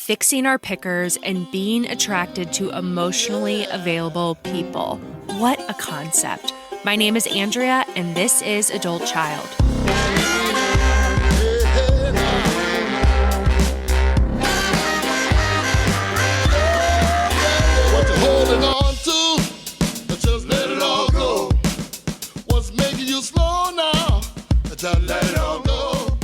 fixing our pickers and being attracted to emotionally available people. What a concept. My name is Andrea, and this is Adult Child. What you holding on to? Just let it all go. What's making you slow now? Just let it all go.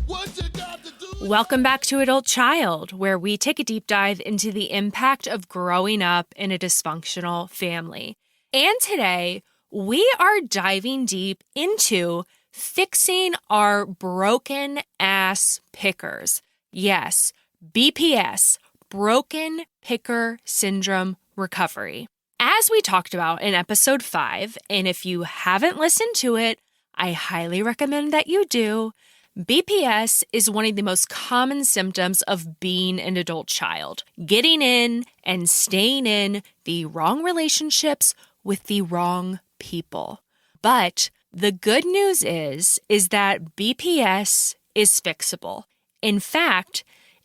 What you got to do? Welcome back to Adult Child, where we take a deep dive into the impact of growing up in a dysfunctional family. And today, we are diving deep into fixing our broken ass pickers. Yes, BPS, Broken Picker Syndrome Recovery. As we talked about in episode 5, and if you haven't listened to it, I highly recommend that you do. BPS is one of the most common symptoms of being an adult child, getting in and staying in the wrong relationships with the wrong people. But the good news is that BPS is fixable. In fact,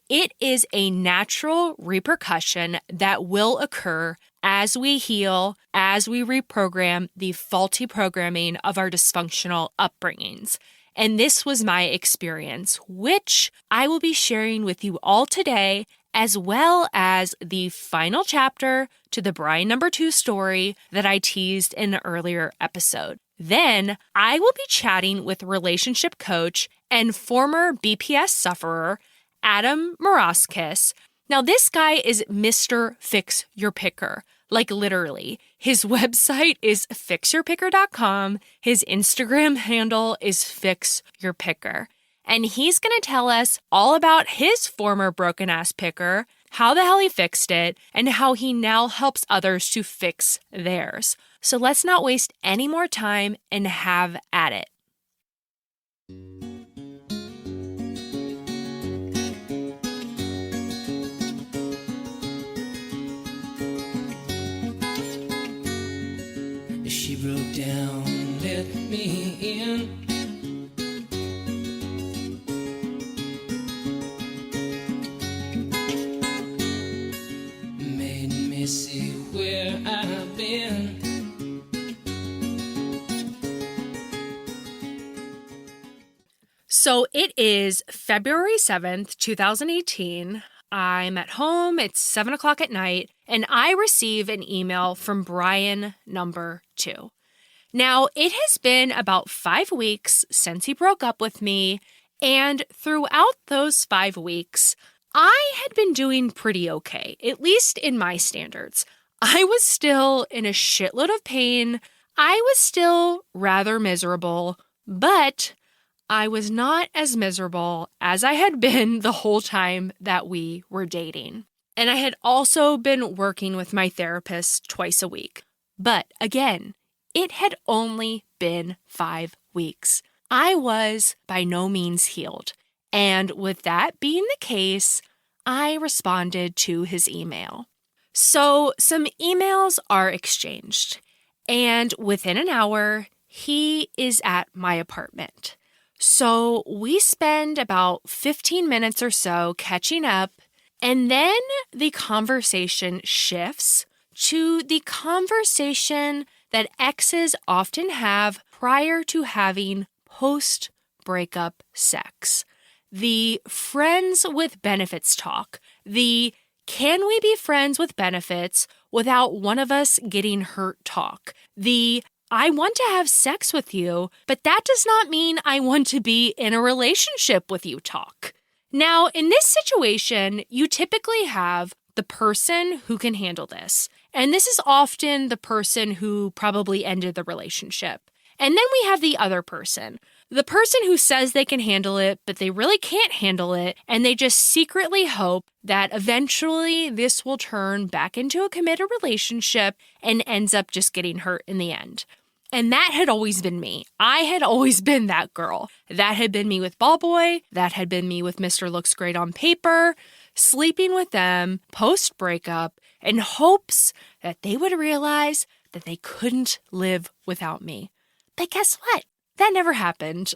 it is a natural repercussion that will occur as we heal, as we reprogram the faulty programming of our dysfunctional upbringings. And this was my experience, which I will be sharing with you all today, as well as the final chapter to the Brian number 2 story that I teased in an earlier episode. Then I will be chatting with relationship coach and former BPS sufferer, Adam Moraskis. Now, this guy is Mr. Fix Your Picker. Like literally. His website is fixyourpicker.com. His Instagram handle is fixyourpicker. And he's going to tell us all about his former broken ass picker, how the hell he fixed it, and how he now helps others to fix theirs. So let's not waste any more time and have at it. She broke down, let me in. Made me see where I've been. So it is February 7th, 2018. I'm at home, it's 7 o'clock at night, and I receive an email from Brian number 2. Now, it has been about 5 weeks since he broke up with me, and throughout those 5 weeks, I had been doing pretty okay, at least in my standards. I was still in a shitload of pain, I was still rather miserable, but I was not as miserable as I had been the whole time that we were dating. And I had also been working with my therapist twice a week. But again, it had only been 5 weeks. I was by no means healed. And with that being the case, I responded to his email. So some emails are exchanged. And within an hour, he is at my apartment. So we spend about 15 minutes or so catching up, and then the conversation shifts to the conversation that exes often have prior to having post-breakup sex. The friends with benefits talk. The can we be friends with benefits without one of us getting hurt talk. The I want to have sex with you, but that does not mean I want to be in a relationship with you talk. Now, in this situation, you typically have the person who can handle this. And this is often the person who probably ended the relationship. And then we have the other person. The person who says they can handle it, but they really can't handle it, and they just secretly hope that eventually this will turn back into a committed relationship and ends up just getting hurt in the end. And that had always been me. I had always been that girl. That had been me with Ball Boy. That had been me with Mr. Looks Great on Paper, sleeping with them post-breakup in hopes that they would realize that they couldn't live without me. But guess what? That never happened.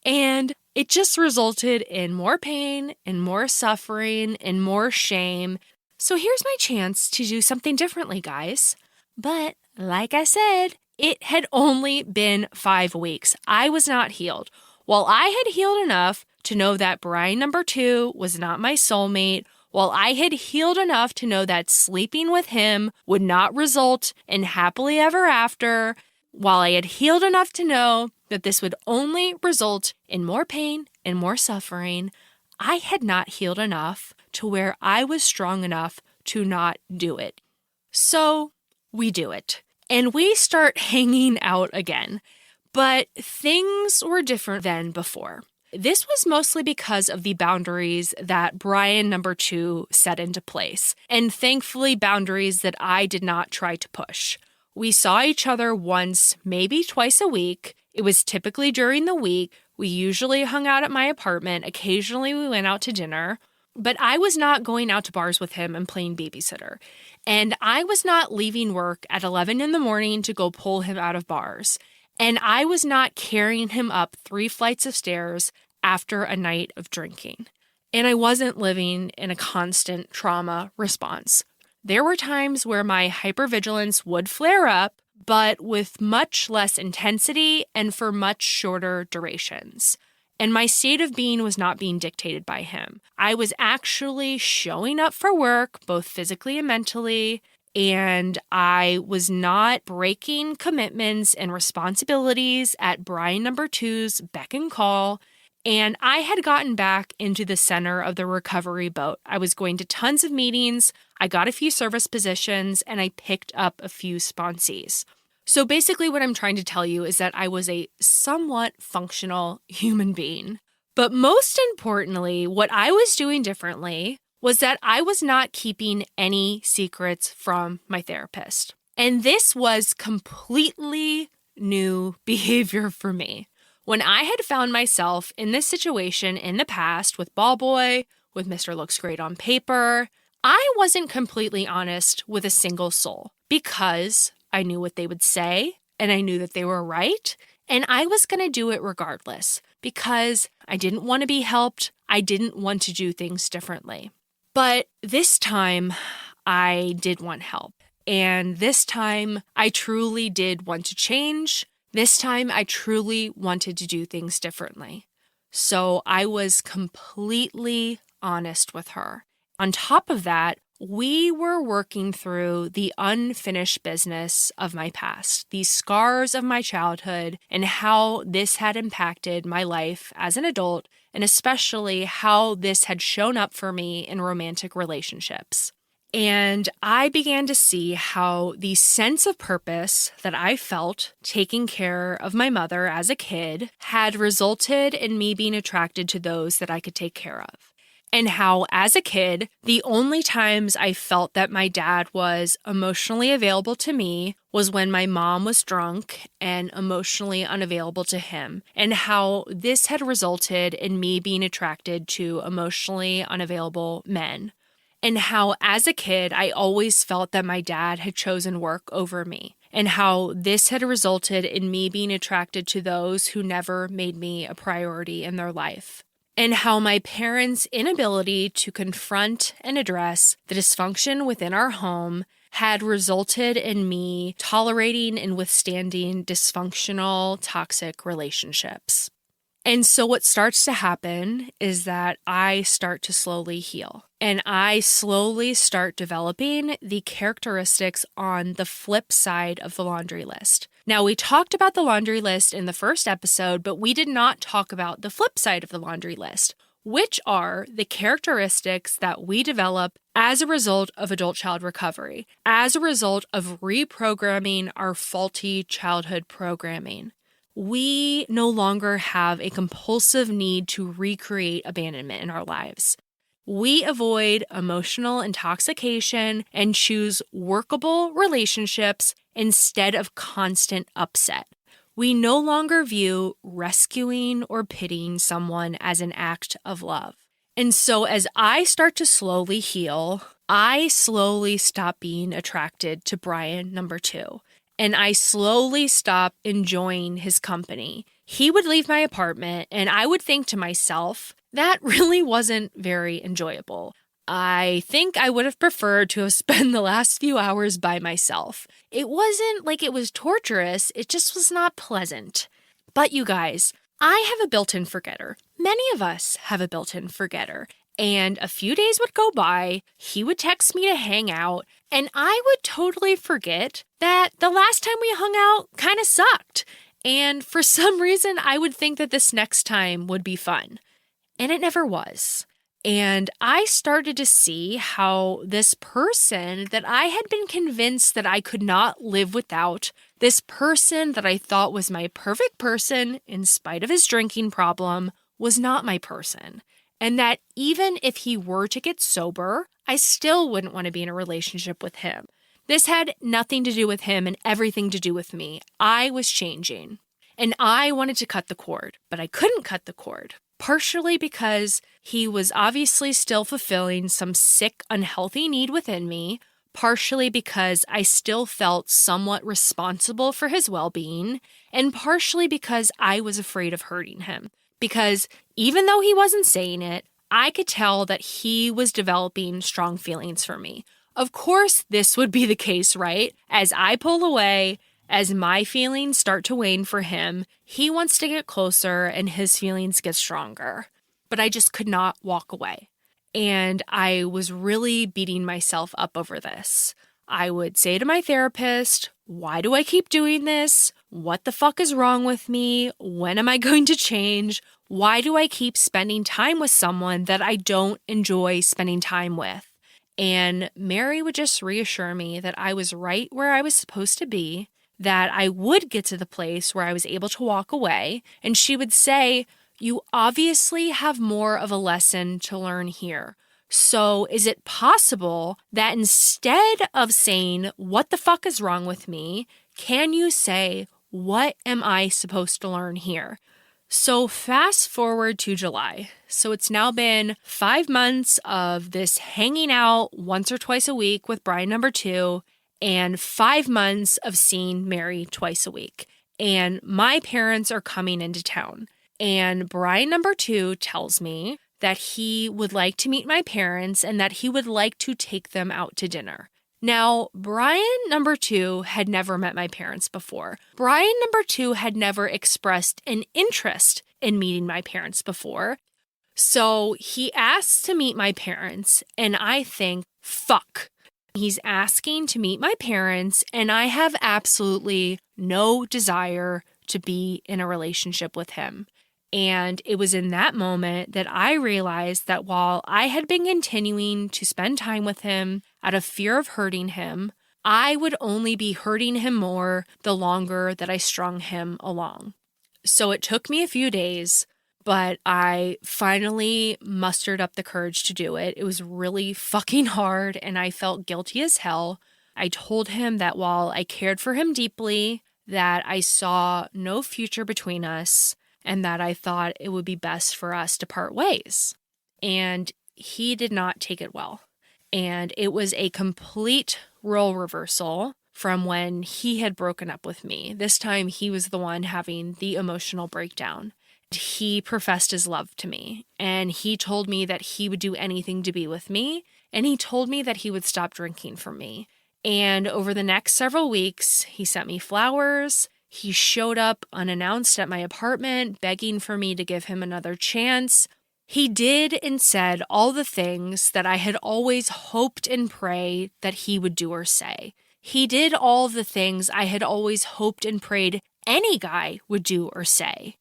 And it just resulted in more pain and more suffering and more shame. So here's my chance to do something differently, guys. But like I said, it had only been 5 weeks. I was not healed. While I had healed enough to know that Brian number 2 was not my soulmate, while I had healed enough to know that sleeping with him would not result in happily ever after, while I had healed enough to know that this would only result in more pain and more suffering, I had not healed enough to where I was strong enough to not do it. So we do it, and we start hanging out again. But things were different than before. This was mostly because of the boundaries that Brian number 2 set into place, and thankfully boundaries that I did not try to push. We saw each other once, maybe twice a week. It was typically during the week. We usually hung out at my apartment. Occasionally we went out to dinner. But I was not going out to bars with him and playing babysitter. And I was not leaving work at 11 in the morning to go pull him out of bars. And I was not carrying him up 3 flights of stairs after a night of drinking. And I wasn't living in a constant trauma response. There were times where my hypervigilance would flare up, but with much less intensity and for much shorter durations. And my state of being was not being dictated by him. I was actually showing up for work, both physically and mentally, and I was not breaking commitments and responsibilities at Brian number 2's beck and call. And I had gotten back into the center of the recovery boat. I was going to tons of meetings, I got a few service positions, and I picked up a few sponsees. So basically what I'm trying to tell you is that I was a somewhat functional human being. But most importantly, what I was doing differently was that I was not keeping any secrets from my therapist. And this was completely new behavior for me. When I had found myself in this situation in the past with Ball Boy, with Mr. Looks Great on Paper, I wasn't completely honest with a single soul because I knew what they would say and I knew that they were right. And I was going to do it regardless because I didn't want to be helped. I didn't want to do things differently. But this time, I did want help. And this time, I truly did want to change. This time, I truly wanted to do things differently. So I was completely honest with her. On top of that, we were working through the unfinished business of my past, these scars of my childhood, and how this had impacted my life as an adult, and especially how this had shown up for me in romantic relationships. And I began to see how the sense of purpose that I felt taking care of my mother as a kid had resulted in me being attracted to those that I could take care of. And how, as a kid, the only times I felt that my dad was emotionally available to me was when my mom was drunk and emotionally unavailable to him. And how this had resulted in me being attracted to emotionally unavailable men. And how, as a kid, I always felt that my dad had chosen work over me. And how this had resulted in me being attracted to those who never made me a priority in their life. And how my parents' inability to confront and address the dysfunction within our home had resulted in me tolerating and withstanding dysfunctional, toxic relationships. And so what starts to happen is that I start to slowly heal. And I slowly start developing the characteristics on the flip side of the laundry list. Now, we talked about the laundry list in the first episode, but we did not talk about the flip side of the laundry list, which are the characteristics that we develop as a result of adult-child recovery, as a result of reprogramming our faulty childhood programming. We no longer have a compulsive need to recreate abandonment in our lives. We avoid emotional intoxication and choose workable relationships instead of constant upset. We no longer view rescuing or pitying someone as an act of love. And so as I start to slowly heal, I slowly stop being attracted to Brian number 2. and I slowly stopped enjoying his company. He would leave my apartment, and I would think to myself, that really wasn't very enjoyable. I think I would have preferred to have spent the last few hours by myself. It wasn't like it was torturous, it just was not pleasant. But you guys, I have a built-in forgetter. Many of us have a built-in forgetter. And a few days would go by, he would text me to hang out, and I would totally forget that the last time we hung out kind of sucked. And for some reason, I would think that this next time would be fun. And it never was. And I started to see how this person that I had been convinced that I could not live without, this person that I thought was my perfect person in spite of his drinking problem, was not my person. And that even if he were to get sober, I still wouldn't want to be in a relationship with him. This had nothing to do with him and everything to do with me. I was changing. And I wanted to cut the cord, but I couldn't cut the cord. Partially because he was obviously still fulfilling some sick, unhealthy need within me. Partially because I still felt somewhat responsible for his well-being. And partially because I was afraid of hurting him. Because even though he wasn't saying it, I could tell that he was developing strong feelings for me. Of course, this would be the case, right? As I pull away, as my feelings start to wane for him, he wants to get closer and his feelings get stronger. But I just could not walk away. And I was really beating myself up over this. I would say to my therapist, why do I keep doing this? What the fuck is wrong with me? When am I going to change? Why do I keep spending time with someone that I don't enjoy spending time with? And Mary would just reassure me that I was right where I was supposed to be, that I would get to the place where I was able to walk away. And she would say, you obviously have more of a lesson to learn here. So is it possible that instead of saying, what the fuck is wrong with me, can you say, what am I supposed to learn here? So fast forward to July. So it's now been 5 months of this hanging out once or twice a week with Brian number 2, and 5 months of seeing Mary twice a week. And my parents are coming into town. And Brian number 2 tells me that he would like to meet my parents and that he would like to take them out to dinner. Now, Brian number 2 had never met my parents before. Brian number 2 had never expressed an interest in meeting my parents before. So he asks to meet my parents, and I think, fuck. He's asking to meet my parents, and I have absolutely no desire to be in a relationship with him. And it was in that moment that I realized that while I had been continuing to spend time with him out of fear of hurting him, I would only be hurting him more the longer that I strung him along. So it took me a few days, but I finally mustered up the courage to do it. It was really fucking hard, and I felt guilty as hell. I told him that while I cared for him deeply, that I saw no future between us, and that I thought it would be best for us to part ways. And he did not take it well. And it was a complete role reversal from when he had broken up with me. This time he was the one having the emotional breakdown. He professed his love to me, and he told me that he would do anything to be with me, and he told me that he would stop drinking for me. And over the next several weeks, he sent me flowers. He showed up unannounced at my apartment, begging for me to give him another chance. He did and said all the things that I had always hoped and prayed that he would do or say. He did all the things I had always hoped and prayed any guy would do or say.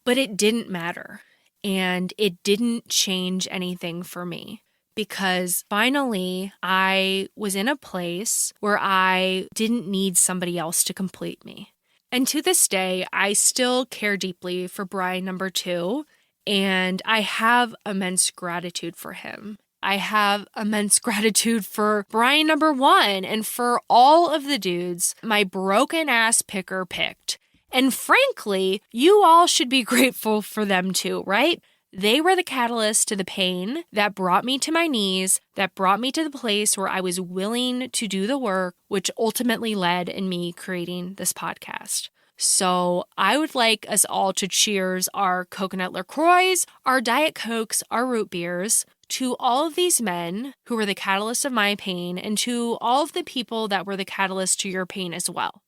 But it didn't matter, and it didn't change anything for me. Because finally, I was in a place where I didn't need somebody else to complete me. And to this day, I still care deeply for Brian number 2, and I have immense gratitude for him. I have immense gratitude for Brian number 1 and for all of the dudes my broken ass picker picked. And frankly, you all should be grateful for them too, right? They were the catalyst to the pain that brought me to my knees, that brought me to the place where I was willing to do the work, which ultimately led in me creating this podcast. So I would like us all to cheers our coconut LaCroix, our Diet Cokes, our root beers, to all of these men who were the catalyst of my pain and to all of the people that were the catalyst to your pain as well.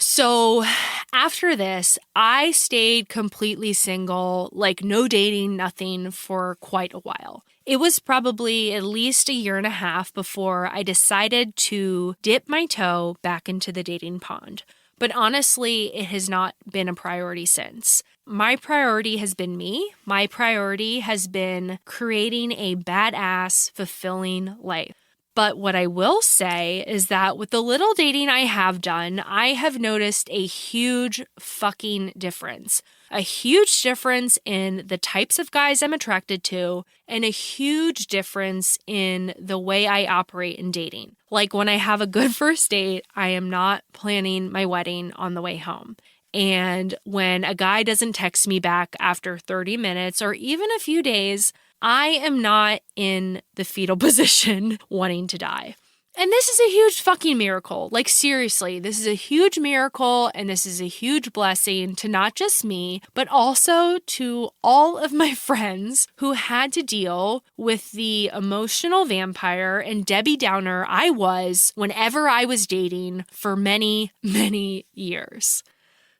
So after this, I stayed completely single, like no dating, nothing for quite a while. It was probably at least a year and a half before I decided to dip my toe back into the dating pond. But honestly, it has not been a priority since. My priority has been me. My priority has been creating a badass, fulfilling life. But what I will say is that with the little dating I have done, I have noticed a huge fucking difference. A huge difference in the types of guys I'm attracted to, and a huge difference in the way I operate in dating. Like when I have a good first date, I am not planning my wedding on the way home. And when a guy doesn't text me back after 30 minutes or even a few days, I am not in the fetal position wanting to die. And this is a huge fucking miracle. Like seriously, this is a huge miracle and this is a huge blessing to not just me, but also to all of my friends who had to deal with the emotional vampire and Debbie Downer I was whenever I was dating for many, many years.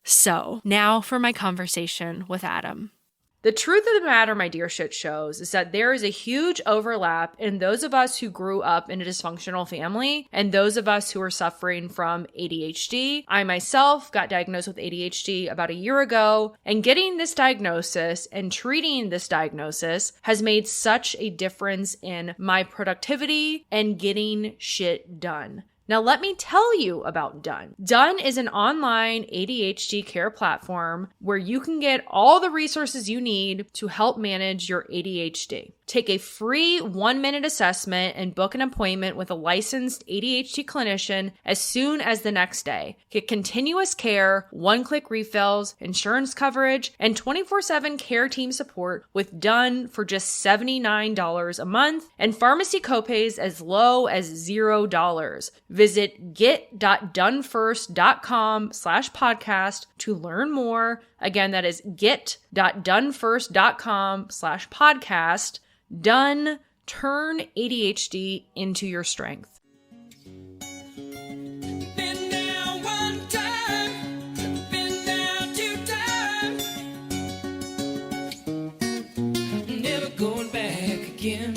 So now for my conversation with Adam. The truth of the matter, my dear shit shows, is that there is a huge overlap in those of us who grew up in a dysfunctional family and those of us who are suffering from ADHD. I myself got diagnosed with ADHD about a year ago, and getting this diagnosis and treating this diagnosis has made such a difference in my productivity and getting shit done. Now, let me tell you about Done. Done is an online ADHD care platform where you can get all the resources you need to help manage your ADHD. Take a free 1-minute assessment and book an appointment with a licensed ADHD clinician as soon as the next day. Get continuous care, one-click refills, insurance coverage, and 24/7 care team support with Done for just $79 a month and pharmacy copays as low as $0. Visit get.donefirst.com/podcast to learn more. Again, that is get.donefirst.com/podcast. Done. Turn ADHD into your strength. Been down one time, been down 2 times, never going back again.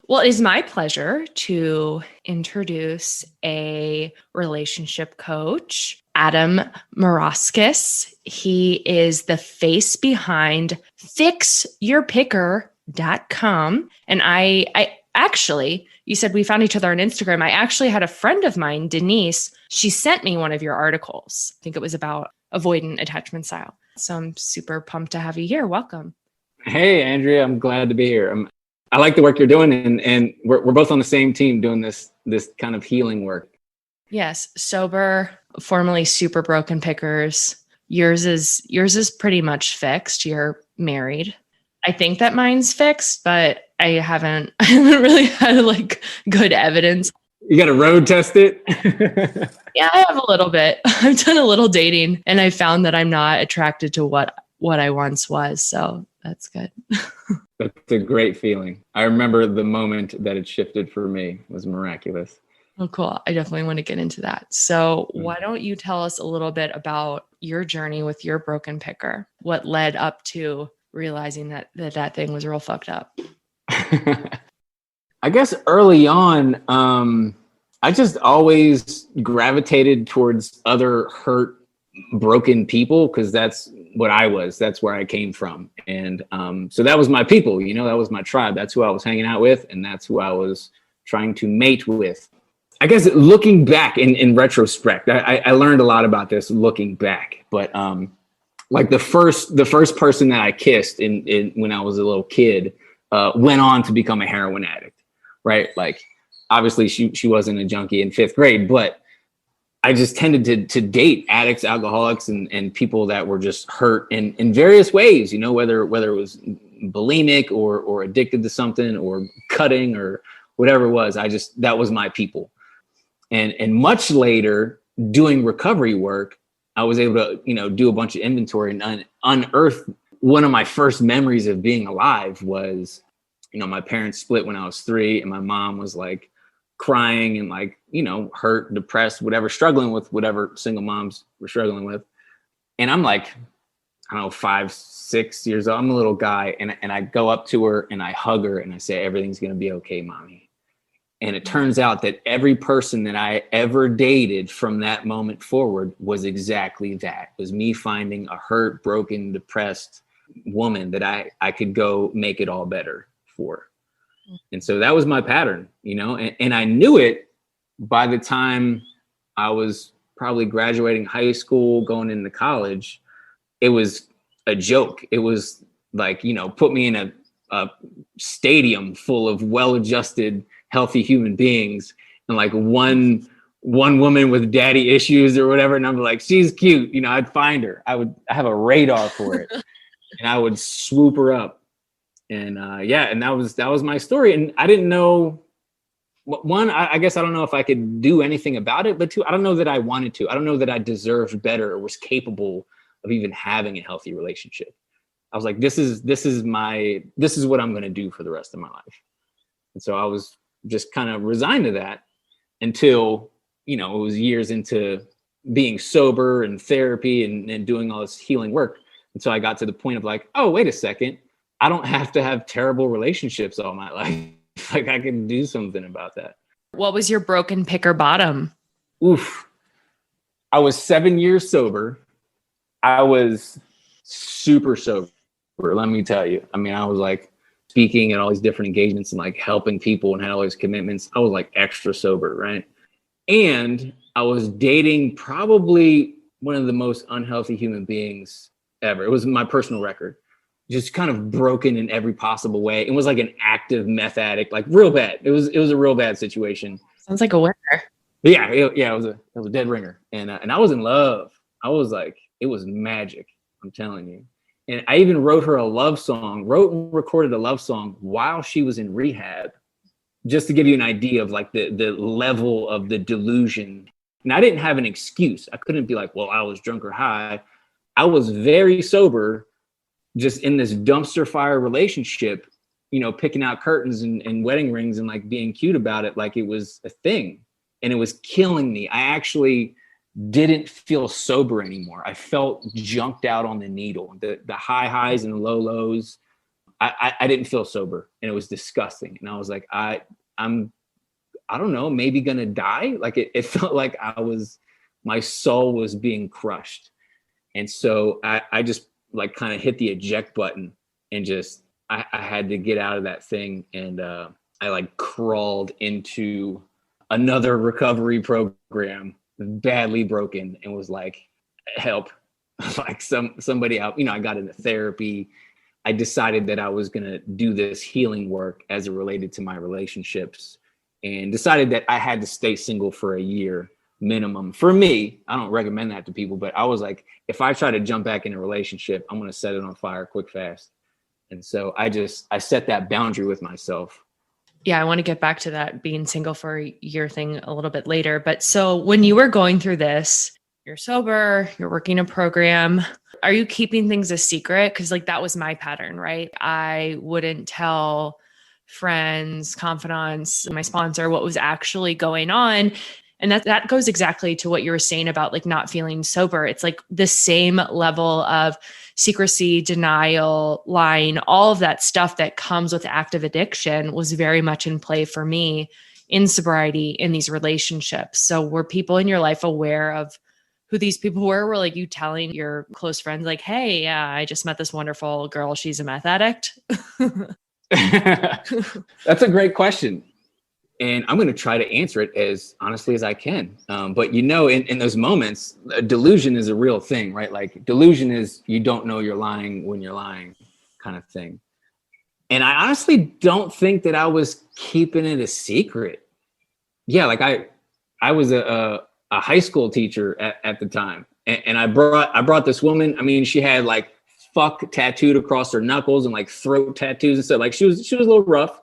Well, it is my pleasure to introduce a relationship coach, Adam Moroskis. He is the face behind fixyourpicker.com. And I actually, you said we found each other on Instagram. I actually had a friend of mine, Denise. She sent me one of your articles. I think it was about avoidant attachment style. So I'm super pumped to have you here. Welcome. Hey, Andrea, I'm glad to be here. I like the work you're doing, and we're both on the same team doing this kind of healing work. Yes, sober, formerly super broken pickers. Yours is pretty much fixed. You're married. I think that mine's fixed, but I haven't really had like good evidence. You got to road test it? Yeah, I have a little bit. I've done a little dating, and I found that I'm not attracted to what I once was. So that's good. That's a great feeling. I remember the moment that it shifted for me. It was miraculous. Oh, cool. I definitely want to get into that. So why don't you tell us a little bit about your journey with your broken picker? What led up to realizing that thing was real fucked up? I guess early on, I just always gravitated towards other hurt, broken people because that's what I was. That's where I came from. And so that was my people, that was my tribe. That's who I was hanging out with. And that's who I was trying to mate with. I guess looking back in retrospect, I learned a lot about this looking back. But like the first person that I kissed in when I was a little kid went on to become a heroin addict, right? Like obviously she wasn't a junkie in 5th grade, but I just tended to date addicts, alcoholics, and people that were just hurt in various ways, you know, whether it was bulimic or addicted to something or cutting or whatever it was. That was my people. And much later, doing recovery work, I was able to, you know, do a bunch of inventory and unearth one of my first memories of being alive was, you know, my parents split when I was 3, and my mom was like crying and like, you know, hurt, depressed, whatever, struggling with whatever single moms were struggling with. And I'm like, I don't know, 5, 6 years old. I'm a little guy. And I go up to her and I hug her and I say, everything's going to be okay, mommy. And it turns out that every person that I ever dated from that moment forward was exactly that. It was me finding a hurt, broken, depressed woman that I could go make it all better for. And so that was my pattern, you know, and I knew it by the time I was probably graduating high school, going into college. It was a joke. It was like, you know, put me in a stadium full of well-adjusted, healthy human beings, and like one woman with daddy issues or whatever. And I'm like, she's cute. You know, I'd find her. I have a radar for it. And I would swoop her up. And and that was my story. And I didn't know, one, I guess I don't know if I could do anything about it, but two, I don't know that I wanted to. I don't know that I deserved better or was capable of even having a healthy relationship. I was like, this is what I'm going to do for the rest of my life. And so I was just kind of resigned to that until, you know, it was years into being sober and therapy and doing all this healing work. And so I got to the point of like, oh, wait a second. I don't have to have terrible relationships all my life. Like I can do something about that. What was your broken pick or bottom? Oof. I was 7 years sober. I was super sober, let me tell you. I mean, I was like speaking at all these different engagements and like helping people and had all these commitments. I was like extra sober, right? And I was dating probably one of the most unhealthy human beings ever. It was my personal record. Just kind of broken in every possible way. It was like an active meth addict, like real bad. It was a real bad situation. Sounds like a winner. Yeah, it was a dead ringer. And I was in love. I was like, it was magic. I'm telling you. And I even wrote her a love song, wrote and recorded a love song while she was in rehab, just to give you an idea of like the level of the delusion. And I didn't have an excuse. I couldn't be like, well, I was drunk or high. I was very sober, just in this dumpster fire relationship, you know, picking out curtains and wedding rings and like being cute about it. Like it was a thing and it was killing me. I actually didn't feel sober anymore. I felt junked out on the needle, the high highs and low lows. I didn't feel sober and it was disgusting. And I was like, I don't know, maybe gonna die. Like it felt like my soul was being crushed. And so I just like kind of hit the eject button and just, I had to get out of that thing. And I like crawled into another recovery program, badly broken, and was like, help, like somebody out, you know, I got into therapy. I decided that I was going to do this healing work as it related to my relationships, and decided that I had to stay single for a year minimum. For me, I don't recommend that to people, but I was like, if I try to jump back in a relationship, I'm going to set it on fire quick, fast. And so I set that boundary with myself. Yeah, I want to get back to that being single for a year thing a little bit later. But so when you were going through this, you're sober, you're working a program. Are you keeping things a secret? Because like that was my pattern, right? I wouldn't tell friends, confidants, my sponsor what was actually going on. And that goes exactly to what you were saying about like not feeling sober. It's like the same level of secrecy, denial, lying, all of that stuff that comes with active addiction was very much in play for me in sobriety, in these relationships. So were people in your life aware of who these people were? Were like you telling your close friends like, hey, yeah, I just met this wonderful girl. She's a meth addict. That's a great question. And I'm going to try to answer it as honestly as I can. But you know, in those moments, delusion is a real thing, right? Like delusion is you don't know you're lying when you're lying kind of thing. And I honestly don't think that I was keeping it a secret. Yeah, like I was a a high school teacher at the time. And I brought this woman. I mean, she had like fuck tattooed across her knuckles and like throat tattoos and stuff. Like she was a little rough.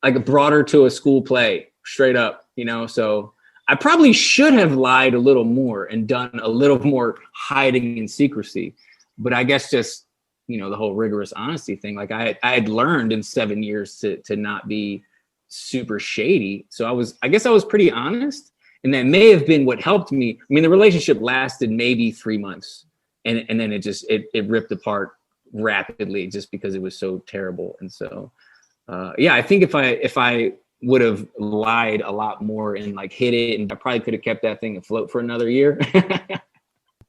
Like I brought her to a school play straight up, you know? So I probably should have lied a little more and done a little more hiding in secrecy, but I guess just, you know, the whole rigorous honesty thing. Like I had learned in 7 years to not be super shady. So I guess I was pretty honest, and that may have been what helped me. I mean, the relationship lasted maybe 3 months, and then it ripped apart rapidly just because it was so terrible. And so, yeah, I think if I would have lied a lot more and like hid it, and I probably could have kept that thing afloat for another year.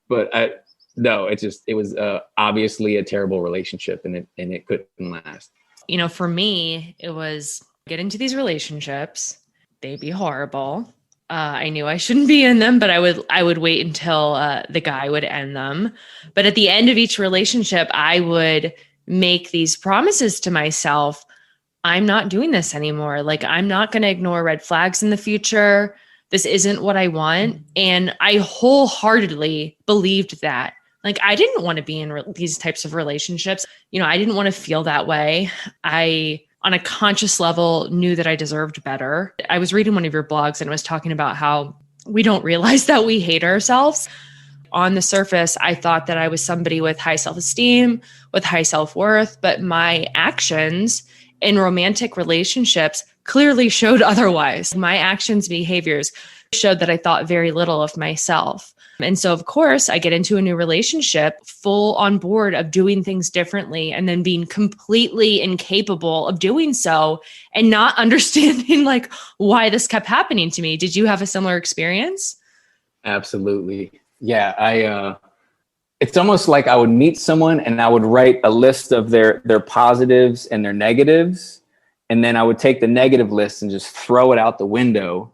But no, it was obviously a terrible relationship, and it couldn't last. You know, for me, it was get into these relationships. They'd be horrible. I knew I shouldn't be in them, but I would wait until the guy would end them. But at the end of each relationship, I would make these promises to myself. I'm not doing this anymore. Like, I'm not going to ignore red flags in the future. This isn't what I want. And I wholeheartedly believed that. Like, I didn't want to be in these types of relationships. You know, I didn't want to feel that way. I, on a conscious level, knew that I deserved better. I was reading one of your blogs and it was talking about how we don't realize that we hate ourselves. On the surface, I thought that I was somebody with high self-esteem, with high self-worth, but my actions in romantic relationships clearly showed otherwise. My actions, behaviors showed that I thought very little of myself. And so, of course, I get into a new relationship full on board of doing things differently and then being completely incapable of doing so and not understanding like why this kept happening to me. Did you have a similar experience? Absolutely. Yeah. It's almost like I would meet someone and I would write a list of their positives and their negatives. And then I would take the negative list and just throw it out the window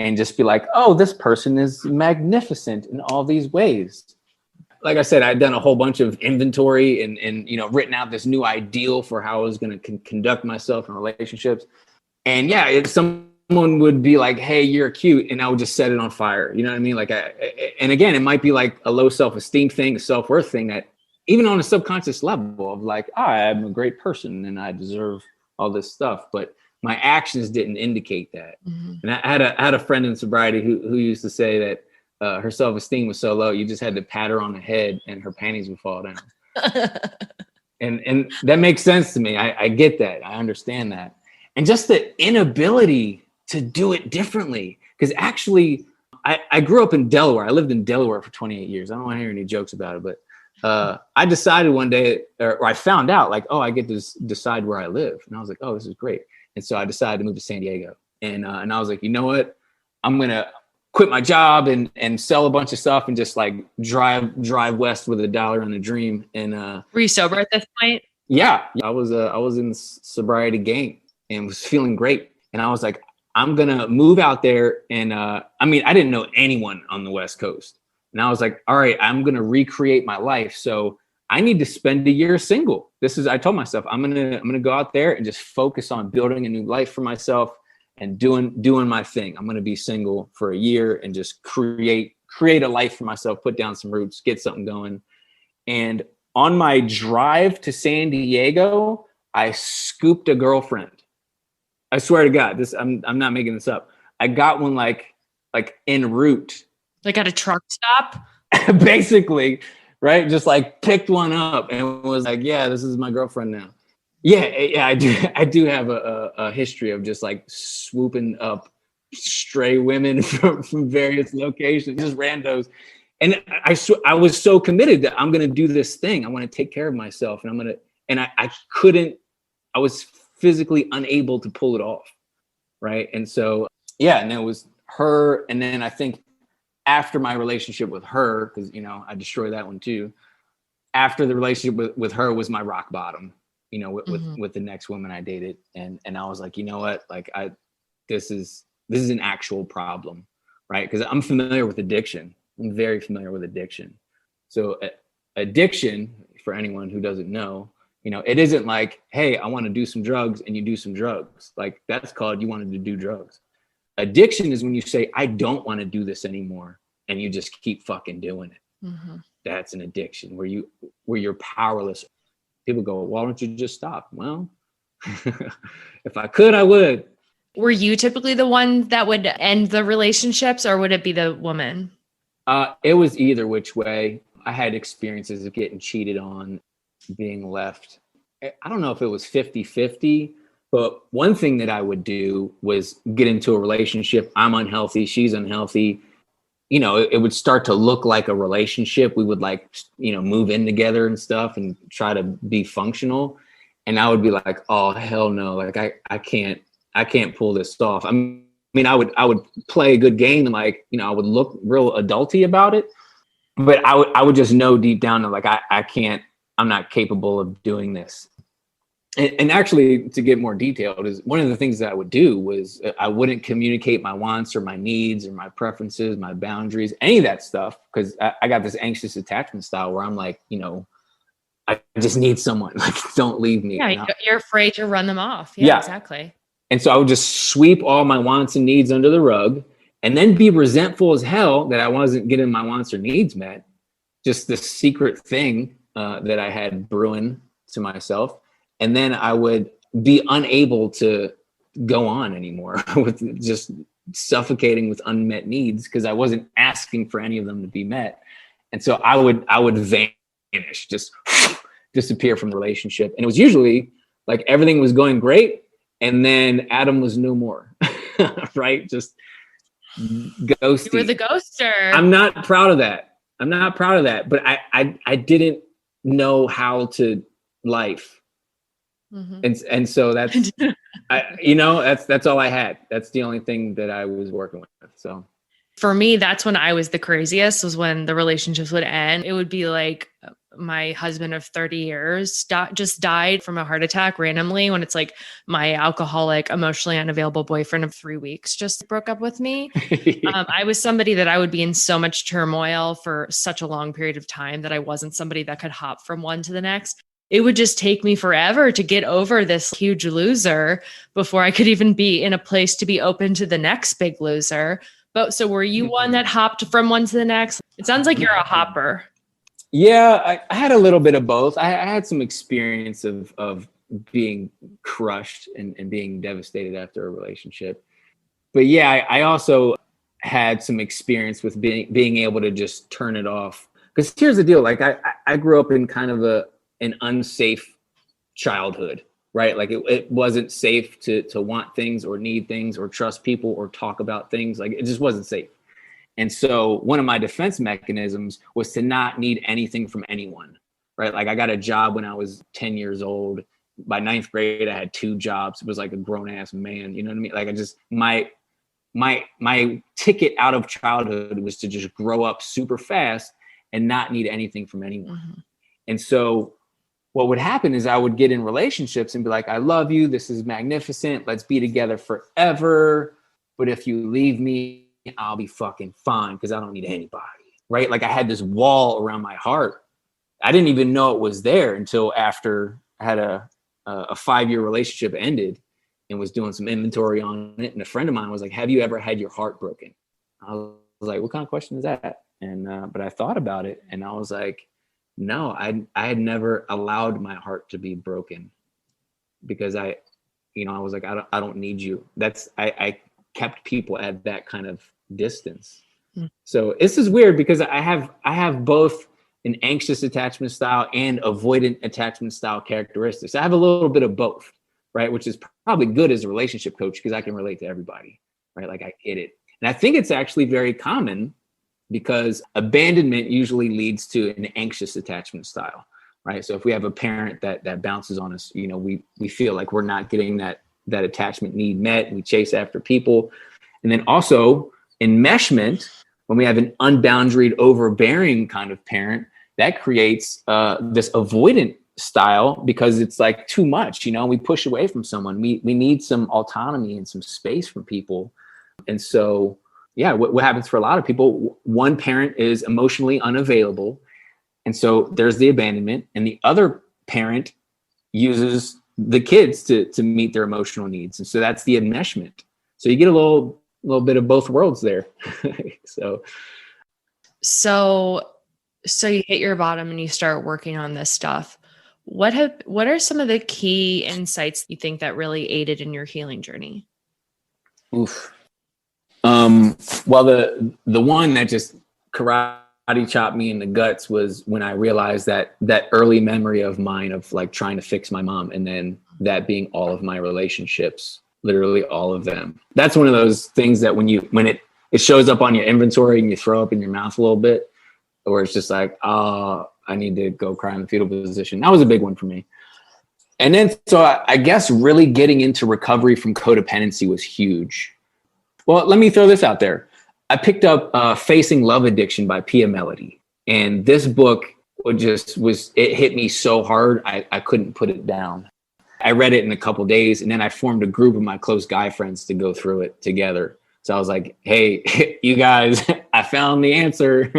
and just be like, oh, this person is magnificent in all these ways. Like I said, I'd done a whole bunch of inventory and you know, written out this new ideal for how I was going to conduct myself in relationships. And yeah, if someone would be like, hey, you're cute, and I would just set it on fire. You know what I mean? Like, and again, it might be like a low self-esteem thing, a self-worth thing that even on a subconscious level of like, oh, I'm a great person and I deserve all this stuff. But my actions didn't indicate that. Mm-hmm. And I had a friend in sobriety who used to say that her self-esteem was so low, you just had to pat her on the head and her panties would fall down. and that makes sense to me. I get that. I understand that. And just the inability to do it differently. Because actually, I grew up in Delaware. I lived in Delaware for 28 years. I don't want to hear any jokes about it, but I decided one day, or I found out like, oh, I get to decide where I live. And I was like, oh, this is great. And so I decided to move to San Diego. And I was like, you know what? I'm going to quit my job and sell a bunch of stuff and just like drive west with $1 and a dream. And were you sober at this point? Yeah, I was in the sobriety game and was feeling great. And I was like, I'm going to move out there. And I mean, I didn't know anyone on the West Coast. And I was like, all right, I'm going to recreate my life. So I need to spend a year single. I told myself, I'm going to go out there and just focus on building a new life for myself and doing my thing. I'm going to be single for a year and just create a life for myself, put down some roots, get something going. And on my drive to San Diego, I scooped a girlfriend. I swear to God, I'm not making this up. I got one like en route. Like at a truck stop? Basically. Right? Just like picked one up and was like, yeah, this is my girlfriend now. Yeah, I do have a history of just like swooping up stray women from various locations, just randos. And I was so committed that I'm going to do this thing. I want to take care of myself and I was physically unable to pull it off. Right. And so, yeah, and it was her. And then I think after my relationship with her, because, you know, I destroyed that one too. After the relationship with her was my rock bottom, you know, with the next woman I dated. And I was like, you know what, like this is an actual problem, right? Because I'm familiar with addiction. I'm very familiar with addiction. So addiction, for anyone who doesn't know, you know, it isn't like, hey, I want to do some drugs and you do some drugs. Like that's called you wanted to do drugs. Addiction is when you say, I don't want to do this anymore. and you just keep fucking doing it. Mm-hmm. That's an addiction where you're powerless. People go, why don't you just stop? Well, if I could, I would. Were you typically the one that would end the relationships, or would it be the woman? It was either which way. I had experiences of getting cheated on, being left. I don't know if it was 50-50, but one thing that I would do was get into a relationship. I'm unhealthy. She's unhealthy. You know, it would start to look like a relationship. We would like, you know, move in together and stuff and try to be functional. And I would be like, oh, hell no. Like I can't pull this off. I mean, I would play a good game and like, you know, I would look real adulty about it, but I would just know deep down that like, I'm not capable of doing this. And actually, to get more detailed, is one of the things that I would do was I wouldn't communicate my wants or my needs or my preferences, my boundaries, any of that stuff. Cause I got this anxious attachment style where I'm like, you know, I just need someone, like, don't leave me. Yeah, you're afraid to run them off. Yeah, Exactly. And so I would just sweep all my wants and needs under the rug and then be resentful as hell that I wasn't getting my wants or needs met. Just this secret thing that I had brewing to myself. And then I would be unable to go on anymore with just suffocating with unmet needs because I wasn't asking for any of them to be met. And so I would vanish, just disappear from the relationship. And it was usually like everything was going great. And then Adam was no more, right? Just ghosting. You were the ghoster. I'm not proud of that. But I didn't know how to life. Mm-hmm. And so that's, that's all I had. That's the only thing that I was working with. So for me, that's when I was the craziest, was when the relationships would end. It would be like my husband of 30 years just died from a heart attack randomly, when it's like my alcoholic, emotionally unavailable boyfriend of 3 weeks just broke up with me. I was somebody that I would be in so much turmoil for such a long period of time that I wasn't somebody that could hop from one to the next. It would just take me forever to get over this huge loser before I could even be in a place to be open to the next big loser. But so were you one that hopped from one to the next? It sounds like you're a hopper. Yeah, I had a little bit of both. I had some experience of being crushed and being devastated after a relationship. But yeah, I also had some experience with being able to just turn it off. Because here's the deal. Like I grew up in kind of an unsafe childhood, right? Like it wasn't safe to want things or need things or trust people or talk about things. Like it just wasn't safe. And so one of my defense mechanisms was to not need anything from anyone, right? Like I got a job when I was 10 years old. By 9th grade, I had 2 jobs. It was like a grown ass man. You know what I mean? Like I just, my ticket out of childhood was to just grow up super fast and not need anything from anyone. Mm-hmm. And so what would happen is I would get in relationships and be like, I love you. This is magnificent. Let's be together forever. But if you leave me, I'll be fucking fine because I don't need anybody, right? Like I had this wall around my heart. I didn't even know it was there until after I had a 5-year relationship ended and was doing some inventory on it. And a friend of mine was like, have you ever had your heart broken? I was like, what kind of question is that? And, but I thought about it and I was like, no, I had never allowed my heart to be broken because I was like, I don't need you. I kept people at that kind of distance. So this is weird because I have both an anxious attachment style and avoidant attachment style characteristics. I have a little bit of both, right? Which is probably good as a relationship coach because I can relate to everybody, right? Like I get it. And I think it's actually very common because abandonment usually leads to an anxious attachment style, right? So if we have a parent that bounces on us, we feel like we're not getting that attachment need met and we chase after people. And then also enmeshment, when we have an unboundaried, overbearing kind of parent, that creates this avoidant style because it's like too much, we push away from someone. We need some autonomy and some space from people. And so, yeah, what happens for a lot of people, one parent is emotionally unavailable. And so there's the abandonment and the other parent uses the kids to meet their emotional needs. And so that's the enmeshment. So you get a little bit of both worlds there. So So you hit your bottom and you start working on this stuff. What are some of the key insights you think that really aided in your healing journey? Oof. Well, the one that just karate chopped me in the guts was when I realized that early memory of mine of like trying to fix my mom, and then that being all of my relationships, literally all of them. That's one of those things that when it shows up on your inventory and you throw up in your mouth a little bit, or it's just like, oh, I need to go cry in the fetal position. That was a big one for me. And then, so I guess really getting into recovery from codependency was huge. Well, let me throw this out there. I picked up Facing Love Addiction by Pia Melody. And this book it hit me so hard, I couldn't put it down. I read it in a couple of days, and then I formed a group of my close guy friends to go through it together. So I was like, hey, you guys, I found the answer.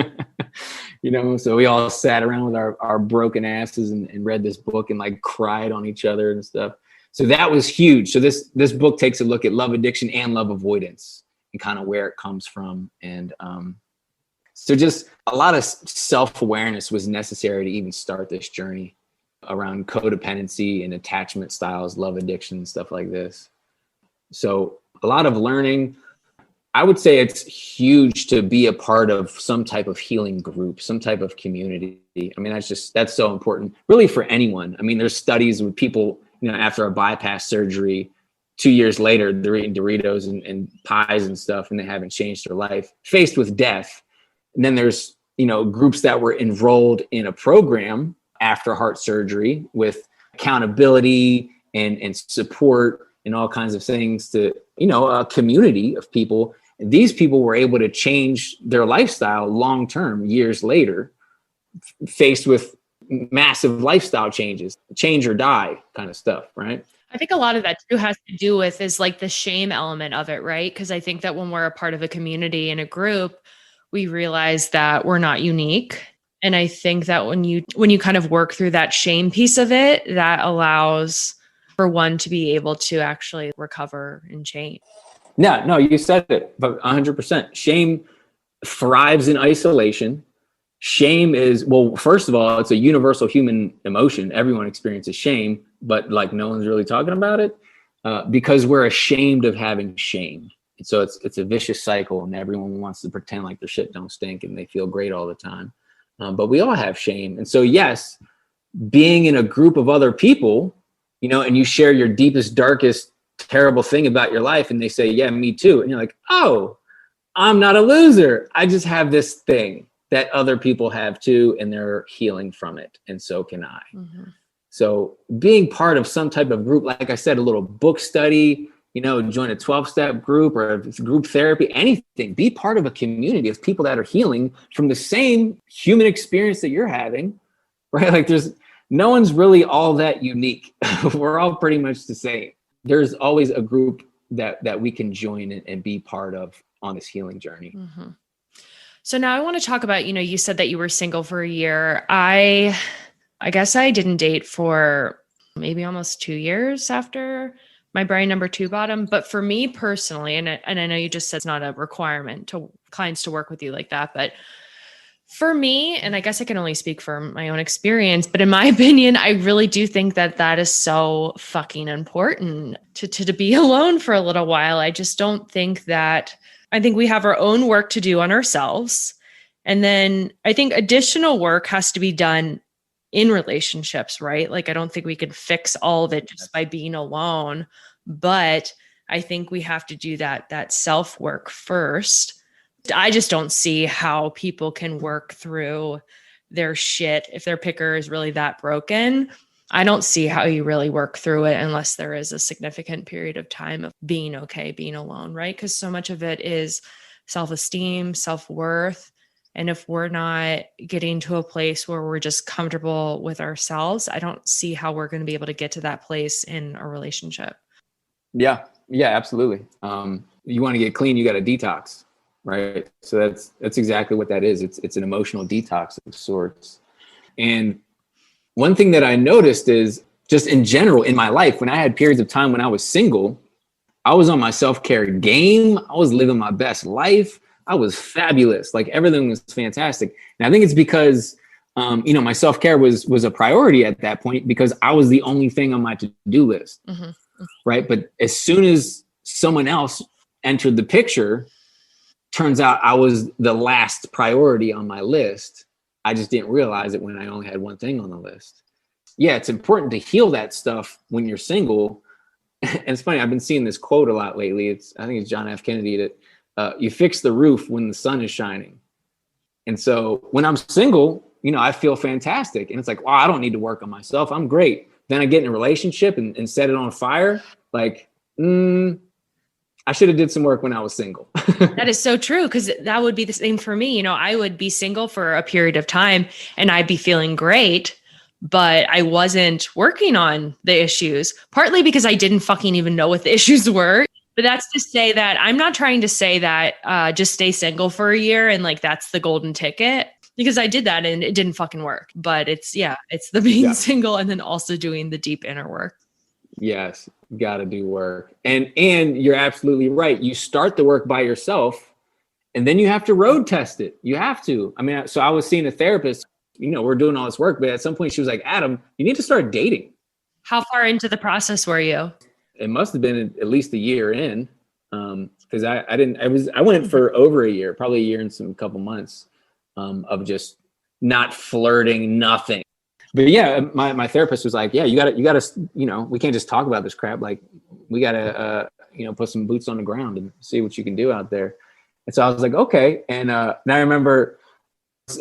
So we all sat around with our broken asses and read this book and like cried on each other and stuff. So that was huge. So this book takes a look at love addiction and love avoidance and kind of where it comes from. And so just a lot of self-awareness was necessary to even start this journey around codependency and attachment styles, love addiction, stuff like this. So a lot of learning. I would say it's huge to be a part of some type of healing group, some type of community. I mean, that's so important really for anyone. I mean, there's studies with people, after a bypass surgery, 2 years later, they're eating Doritos and pies and stuff, and they haven't changed their life, faced with death. And then there's, groups that were enrolled in a program after heart surgery with accountability and support and all kinds of things to, a community of people. And these people were able to change their lifestyle long-term years later, faced with massive lifestyle changes, change or die kind of stuff, right? I think a lot of that too has to do with is like the shame element of it, right? Because I think that when we're a part of a community and a group, we realize that we're not unique. And I think that when you kind of work through that shame piece of it, that allows for one to be able to actually recover and change. Yeah, no, you said it, but 100%. Shame thrives in isolation. Shame is, well, first of all, it's a universal human emotion. Everyone experiences shame, but like no one's really talking about it because we're ashamed of having shame. And so it's a vicious cycle, and everyone wants to pretend like their shit don't stink and they feel great all the time. But we all have shame. And so, yes, being in a group of other people, and you share your deepest, darkest, terrible thing about your life, and they say, yeah, me too. And you're like, oh, I'm not a loser. I just have this thing that other people have too, and they're healing from it. And so can I. Mm-hmm. So being part of some type of group, like I said, a little book study, join a 12-step group or a group therapy, anything, be part of a community of people that are healing from the same human experience that you're having, right? Like no one's really all that unique. We're all pretty much the same. There's always a group that we can join and be part of on this healing journey. Mm-hmm. So now I want to talk about, you said that you were single for a year. I guess I didn't date for maybe almost 2 years after my Brian number 2 bottom. But for me personally, and I know you just said it's not a requirement to clients to work with you like that, but for me, and I guess I can only speak from my own experience, but in my opinion, I really do think that is so fucking important to be alone for a little while. I just don't think that, I think we have our own work to do on ourselves. And then I think additional work has to be done in relationships, right? Like, I don't think we can fix all of it just by being alone, but I think we have to do that self-work first. I just don't see how people can work through their shit if their picker is really that broken. I don't see how you really work through it unless there is a significant period of time of being okay, being alone, right? Because so much of it is self-esteem, self-worth. And if we're not getting to a place where we're just comfortable with ourselves, I don't see how we're going to be able to get to that place in a relationship. Yeah, absolutely. You want to get clean, you got to detox, right? So that's exactly what that is. It's an emotional detox of sorts. And one thing that I noticed is just in general in my life, when I had periods of time when I was single, I was on my self-care game. I was living my best life. I was fabulous. Like everything was fantastic. And I think it's because, my self-care was a priority at that point because I was the only thing on my to-do list. Mm-hmm. Right. But as soon as someone else entered the picture, turns out I was the last priority on my list. I just didn't realize it when I only had one thing on the list. Yeah, it's important to heal that stuff when you're single. And it's funny, I've been seeing this quote a lot lately. I think it's John F. Kennedy that you fix the roof when the sun is shining. And so when I'm single, I feel fantastic. And it's like, wow, I don't need to work on myself. I'm great. Then I get in a relationship and set it on fire. Like, I should have did some work when I was single. That is so true. Because that would be the same for me. I would be single for a period of time and I'd be feeling great, but I wasn't working on the issues, partly because I didn't fucking even know what the issues were. But that's to say that I'm not trying to say that just stay single for a year and like that's the golden ticket, because I did that and it didn't fucking work. But it's the being single and then also doing the deep inner work. Yes, got to do work. And you're absolutely right. You start the work by yourself and then you have to road test it. You have to. I mean, so I was seeing a therapist, we're doing all this work, but at some point she was like, Adam, you need to start dating. How far into the process were you? It must have been at least a year in, because I went for over a year, probably a year and some couple months of just not flirting, nothing. But yeah, my therapist was like, yeah, you gotta, we can't just talk about this crap. Like we gotta, put some boots on the ground and see what you can do out there. And so I was like, okay. And I remember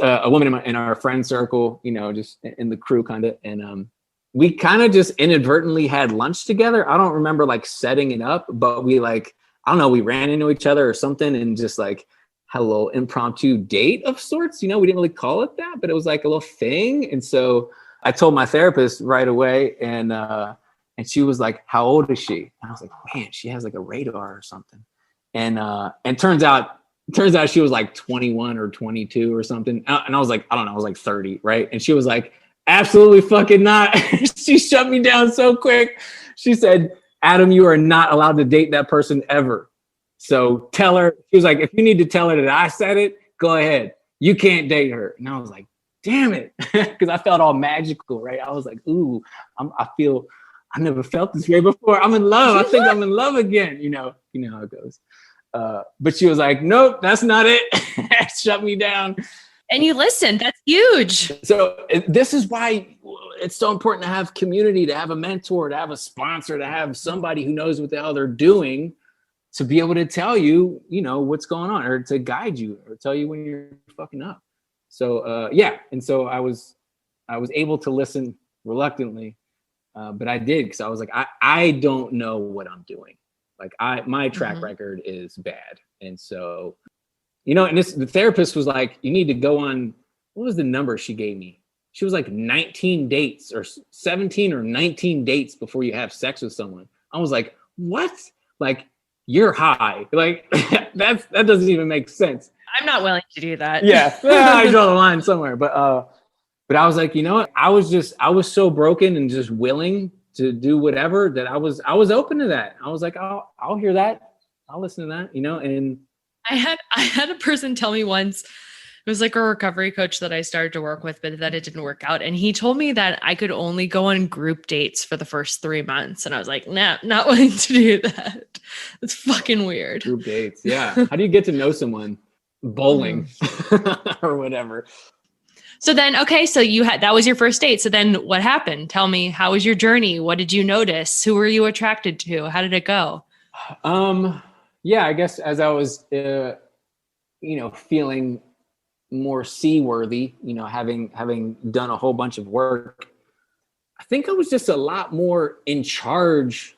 a woman in our friend circle, just in the crew kind of, and we kind of just inadvertently had lunch together. I don't remember like setting it up, but we I don't know, we ran into each other or something and just like had a little impromptu date of sorts. We didn't really call it that, but it was like a little thing. And so I told my therapist right away, and she was like, how old is she? And I was like, man, she has like a radar or something. And turns out she was like 21 or 22 or something. And I was like, I don't know, I was like 30, right? And she was like, absolutely fucking not. She shut me down so quick. She said, Adam, you are not allowed to date that person ever. So tell her. She was like, if you need to tell her that I said it, go ahead. You can't date her. And I was like, damn it. Because I felt all magical, right? I was like, ooh, I never felt this way before. I'm in love. I think I'm in love again. You know how it goes. But she was like, nope, that's not it. Shut me down. And you listened. That's huge. So this is why it's so important to have community, to have a mentor, to have a sponsor, to have somebody who knows what the hell they're doing, to be able to tell you, what's going on, or to guide you, or tell you when you're fucking up. So and so I was able to listen reluctantly, but I did, because I was like, I don't know what I'm doing. Like my track record is bad, and so. And the therapist was like, you need to go on, what was the number she gave me? She was like 19 dates or 17 or 19 dates before you have sex with someone. I was like, what? Like, you're high. Like, that doesn't even make sense. I'm not willing to do that. Yeah, I draw the line somewhere. But I was like, what? I was so broken and just willing to do whatever that I was open to that. I was like, I'll hear that. I'll listen to that, and I had a person tell me once, it was like a recovery coach that I started to work with, but that it didn't work out. And he told me that I could only go on group dates for the first 3 months. And I was like, nah, not willing to do that. It's fucking weird. Group dates. Yeah. How do you get to know someone? Bowling or whatever. So then, okay. So that was your first date. So then what happened? Tell me, how was your journey? What did you notice? Who were you attracted to? How did it go? Yeah, I guess as I was, feeling more seaworthy, having done a whole bunch of work, I think I was just a lot more in charge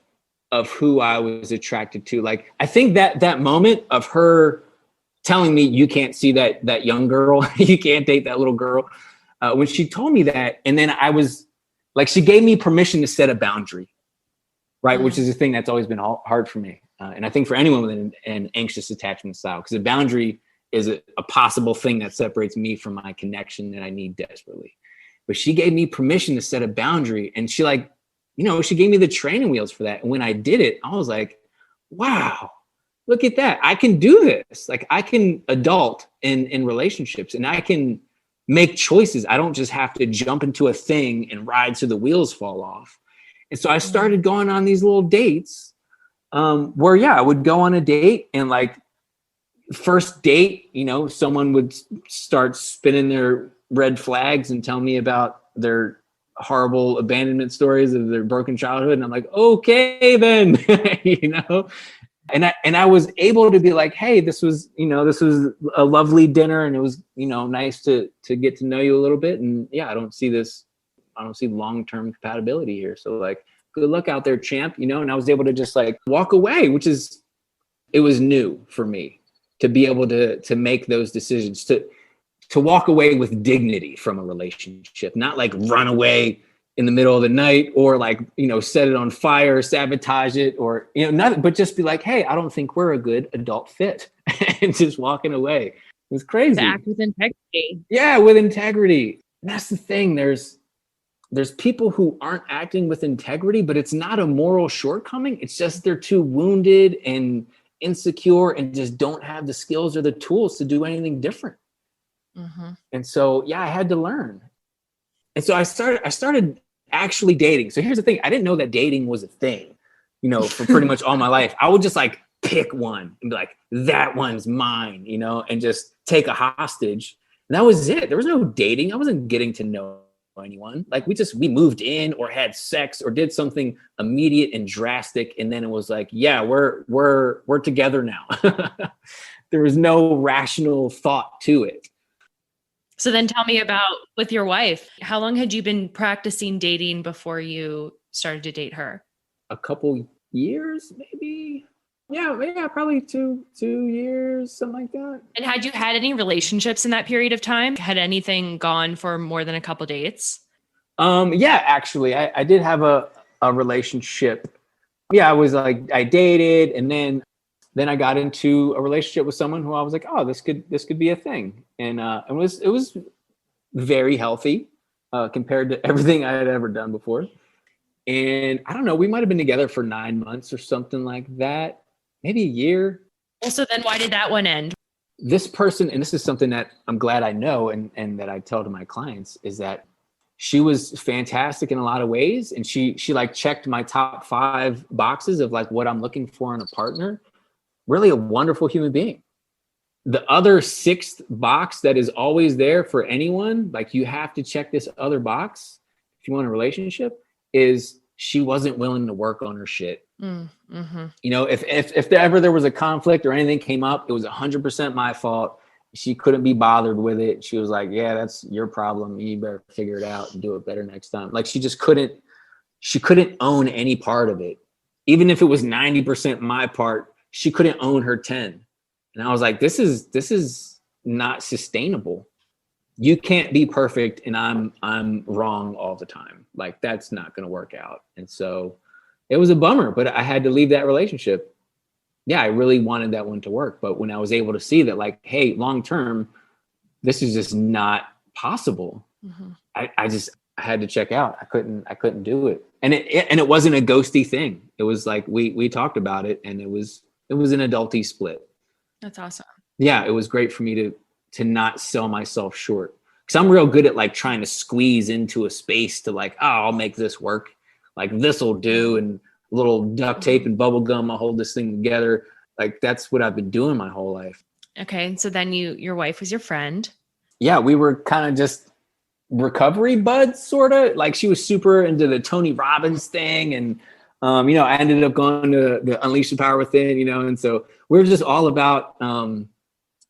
of who I was attracted to. Like, I think that moment of her telling me, you can't see that young girl, you can't date that little girl. When she told me that, and then I was like, she gave me permission to set a boundary, right? Which is a thing that's always been hard for me. And I think for anyone with an anxious attachment style, because a boundary is a possible thing that separates me from my connection that I need desperately. But she gave me permission to set a boundary, and she she gave me the training wheels for that. And when I did it, I was like, wow, look at that. I can do this. Like I can adult in relationships and I can make choices. I don't just have to jump into a thing and ride so the wheels fall off. And so I started going on these little dates where, yeah, I would go on a date and like first date, you know, someone would start spinning their red flags and tell me about their horrible abandonment stories of their broken childhood. And I'm like, okay, then, you know, and I was able to be like, hey, this was a lovely dinner and it was, you know, nice to get to know you a little bit. And yeah, I don't see long-term compatibility here. So like, good luck out there, champ, you know? And I was able to just like walk away, it was new for me to be able to make those decisions, to walk away with dignity from a relationship, not like run away in the middle of the night or like, you know, set it on fire, sabotage it, or, you know, nothing, but just be like, hey, I don't think we're a good adult fit and just walking away. It was crazy. To act with integrity. Yeah, with integrity. And that's the thing. There's people who aren't acting with integrity, but it's not a moral shortcoming. It's just they're too wounded and insecure and just don't have the skills or the tools to do anything different. Mm-hmm. And so, yeah, I had to learn. And so I started actually dating. So here's the thing. I didn't know that dating was a thing, you know, for pretty much all my life. I would just like pick one and be like, that one's mine, you know, and just take a hostage. And that was it. There was no dating. I wasn't getting to know anyone. Like we moved in or had sex or did something immediate and drastic. And then it was like, yeah, we're together now. There was no rational thought to it. So then tell me about with your wife. How long had you been practicing dating before you started to date her? A couple years, maybe. Yeah, probably two years, something like that. And had you had any relationships in that period of time? Had anything gone for more than a couple dates? Yeah, actually, I did have a relationship. Yeah, I dated, and then I got into a relationship with someone who I was like, oh, this could be a thing. And it was very healthy compared to everything I had ever done before. And I don't know, we might've been together for 9 months or something like that, maybe a year. Well, so then why did that one end? This person, and this is something that I'm glad I know and that I tell to my clients, is that she was fantastic in a lot of ways. And she like checked my top 5 boxes of like what I'm looking for in a partner. Really a wonderful human being. The other 6th box that is always there for anyone, like you have to check this other box if you want a relationship, is she wasn't willing to work on her shit. Mm-hmm. You know, if there was a conflict or anything came up, it was 100% my fault. She couldn't be bothered with it. She was like, yeah, that's your problem. You better figure it out and do it better next time. Like she couldn't own any part of it. Even if it was 90% my part, she couldn't own her 10. And I was like, this is not sustainable. You can't be perfect and I'm wrong all the time. Like that's not going to work out. And so it was a bummer, but I had to leave that relationship. Yeah, I really wanted that one to work. But when I was able to see that like, hey, long term, this is just not possible. Mm-hmm. I had to check out. I couldn't do it. And it wasn't a ghosty thing. It was like we talked about it and it was an adulty split. That's awesome. Yeah, it was great for me to not sell myself short. Because I'm real good at like trying to squeeze into a space to like, oh, I'll make this work. Like this will do, and a little duct tape and bubble gum, I'll hold this thing together. Like that's what I've been doing my whole life. Okay. So then your wife was your friend. Yeah, we were kind of just recovery buds, sort of. Like she was super into the Tony Robbins thing. And, you know, I ended up going to the Unleash the Power Within, you know, and so we were just all about,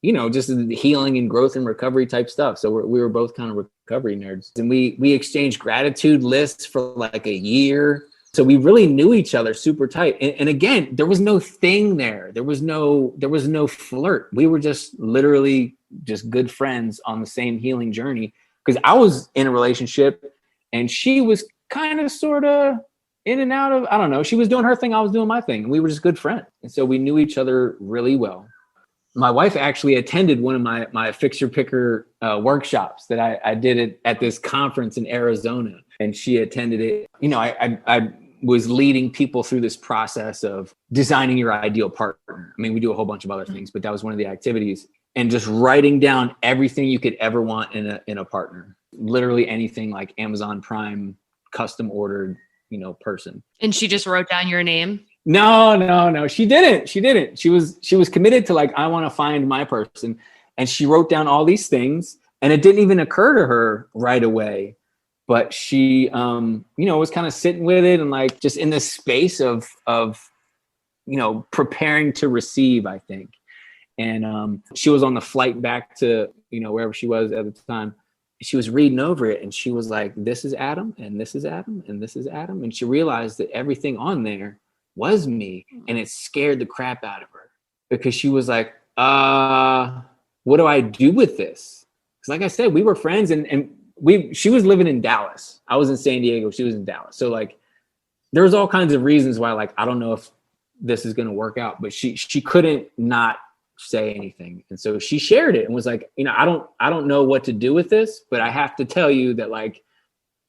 you know, just the healing and growth and recovery type stuff. So we were both kind of recovery nerds, and we exchanged gratitude lists for like a year. So we really knew each other super tight. And again, there was no thing there. There was no flirt. We were just literally just good friends on the same healing journey. Because I was in a relationship and she was kind of sort of in and out of, I don't know. She was doing her thing. I was doing my thing. And we were just good friends. And so we knew each other really well. My wife actually attended one of my fixer picker workshops that I did it at this conference in Arizona, and she attended it. You know, I was leading people through this process of designing your ideal partner. I mean, we do a whole bunch of other things, but that was one of the activities. And just writing down everything you could ever want in a partner. Literally anything, like Amazon Prime, custom ordered, person. And she just wrote down your name? No. She didn't. She was committed to like, I want to find my person. And she wrote down all these things, and it didn't even occur to her right away. But she, was kind of sitting with it and like just in this space of preparing to receive, I think. And she was on the flight back to, wherever she was at the time. She was reading over it and she was like, this is Adam, and this is Adam, and this is Adam. And she realized that everything on there was me, and it scared the crap out of her because she was like, what do I do with this? Because like I said, we were friends and she was living in Dallas. I was in San Diego. She was in Dallas. So like, there was all kinds of reasons why, like, I don't know if this is going to work out, but she couldn't not say anything. And so she shared it and was like, I don't know what to do with this, but I have to tell you that like,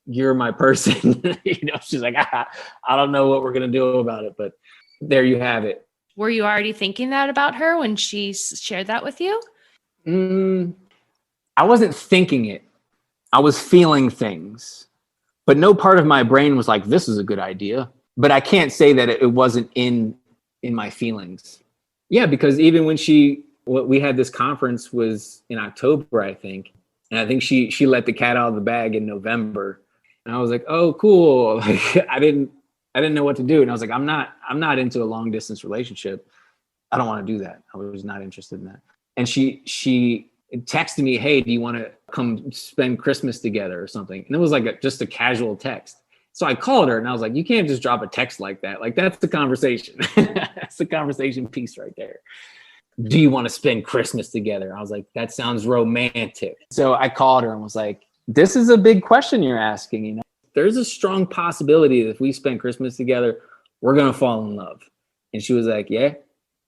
you're my person. She's like, I don't know what we're going to do about it, but there you have it. Were you already thinking that about her when she shared that with you? I wasn't thinking it. I was feeling things, but no part of my brain was like, this is a good idea. But I can't say that it wasn't in my feelings. Yeah, because even when we had this conference was in October, I think. And I think she let the cat out of the bag in November. And I was like, oh, cool. Like, I didn't know what to do. And I was like, I'm not into a long distance relationship. I don't want to do that. I was not interested in that. And she texted me, hey, do you want to come spend Christmas together or something? And it was like just a casual text. So I called her and I was like, you can't just drop a text like that. Like, that's the conversation. That's the conversation piece right there. Do you want to spend Christmas together? I was like, that sounds romantic. So I called her and was like, this is a big question you're asking. There's a strong possibility that if we spend Christmas together, we're going to fall in love. And she was like, yeah. I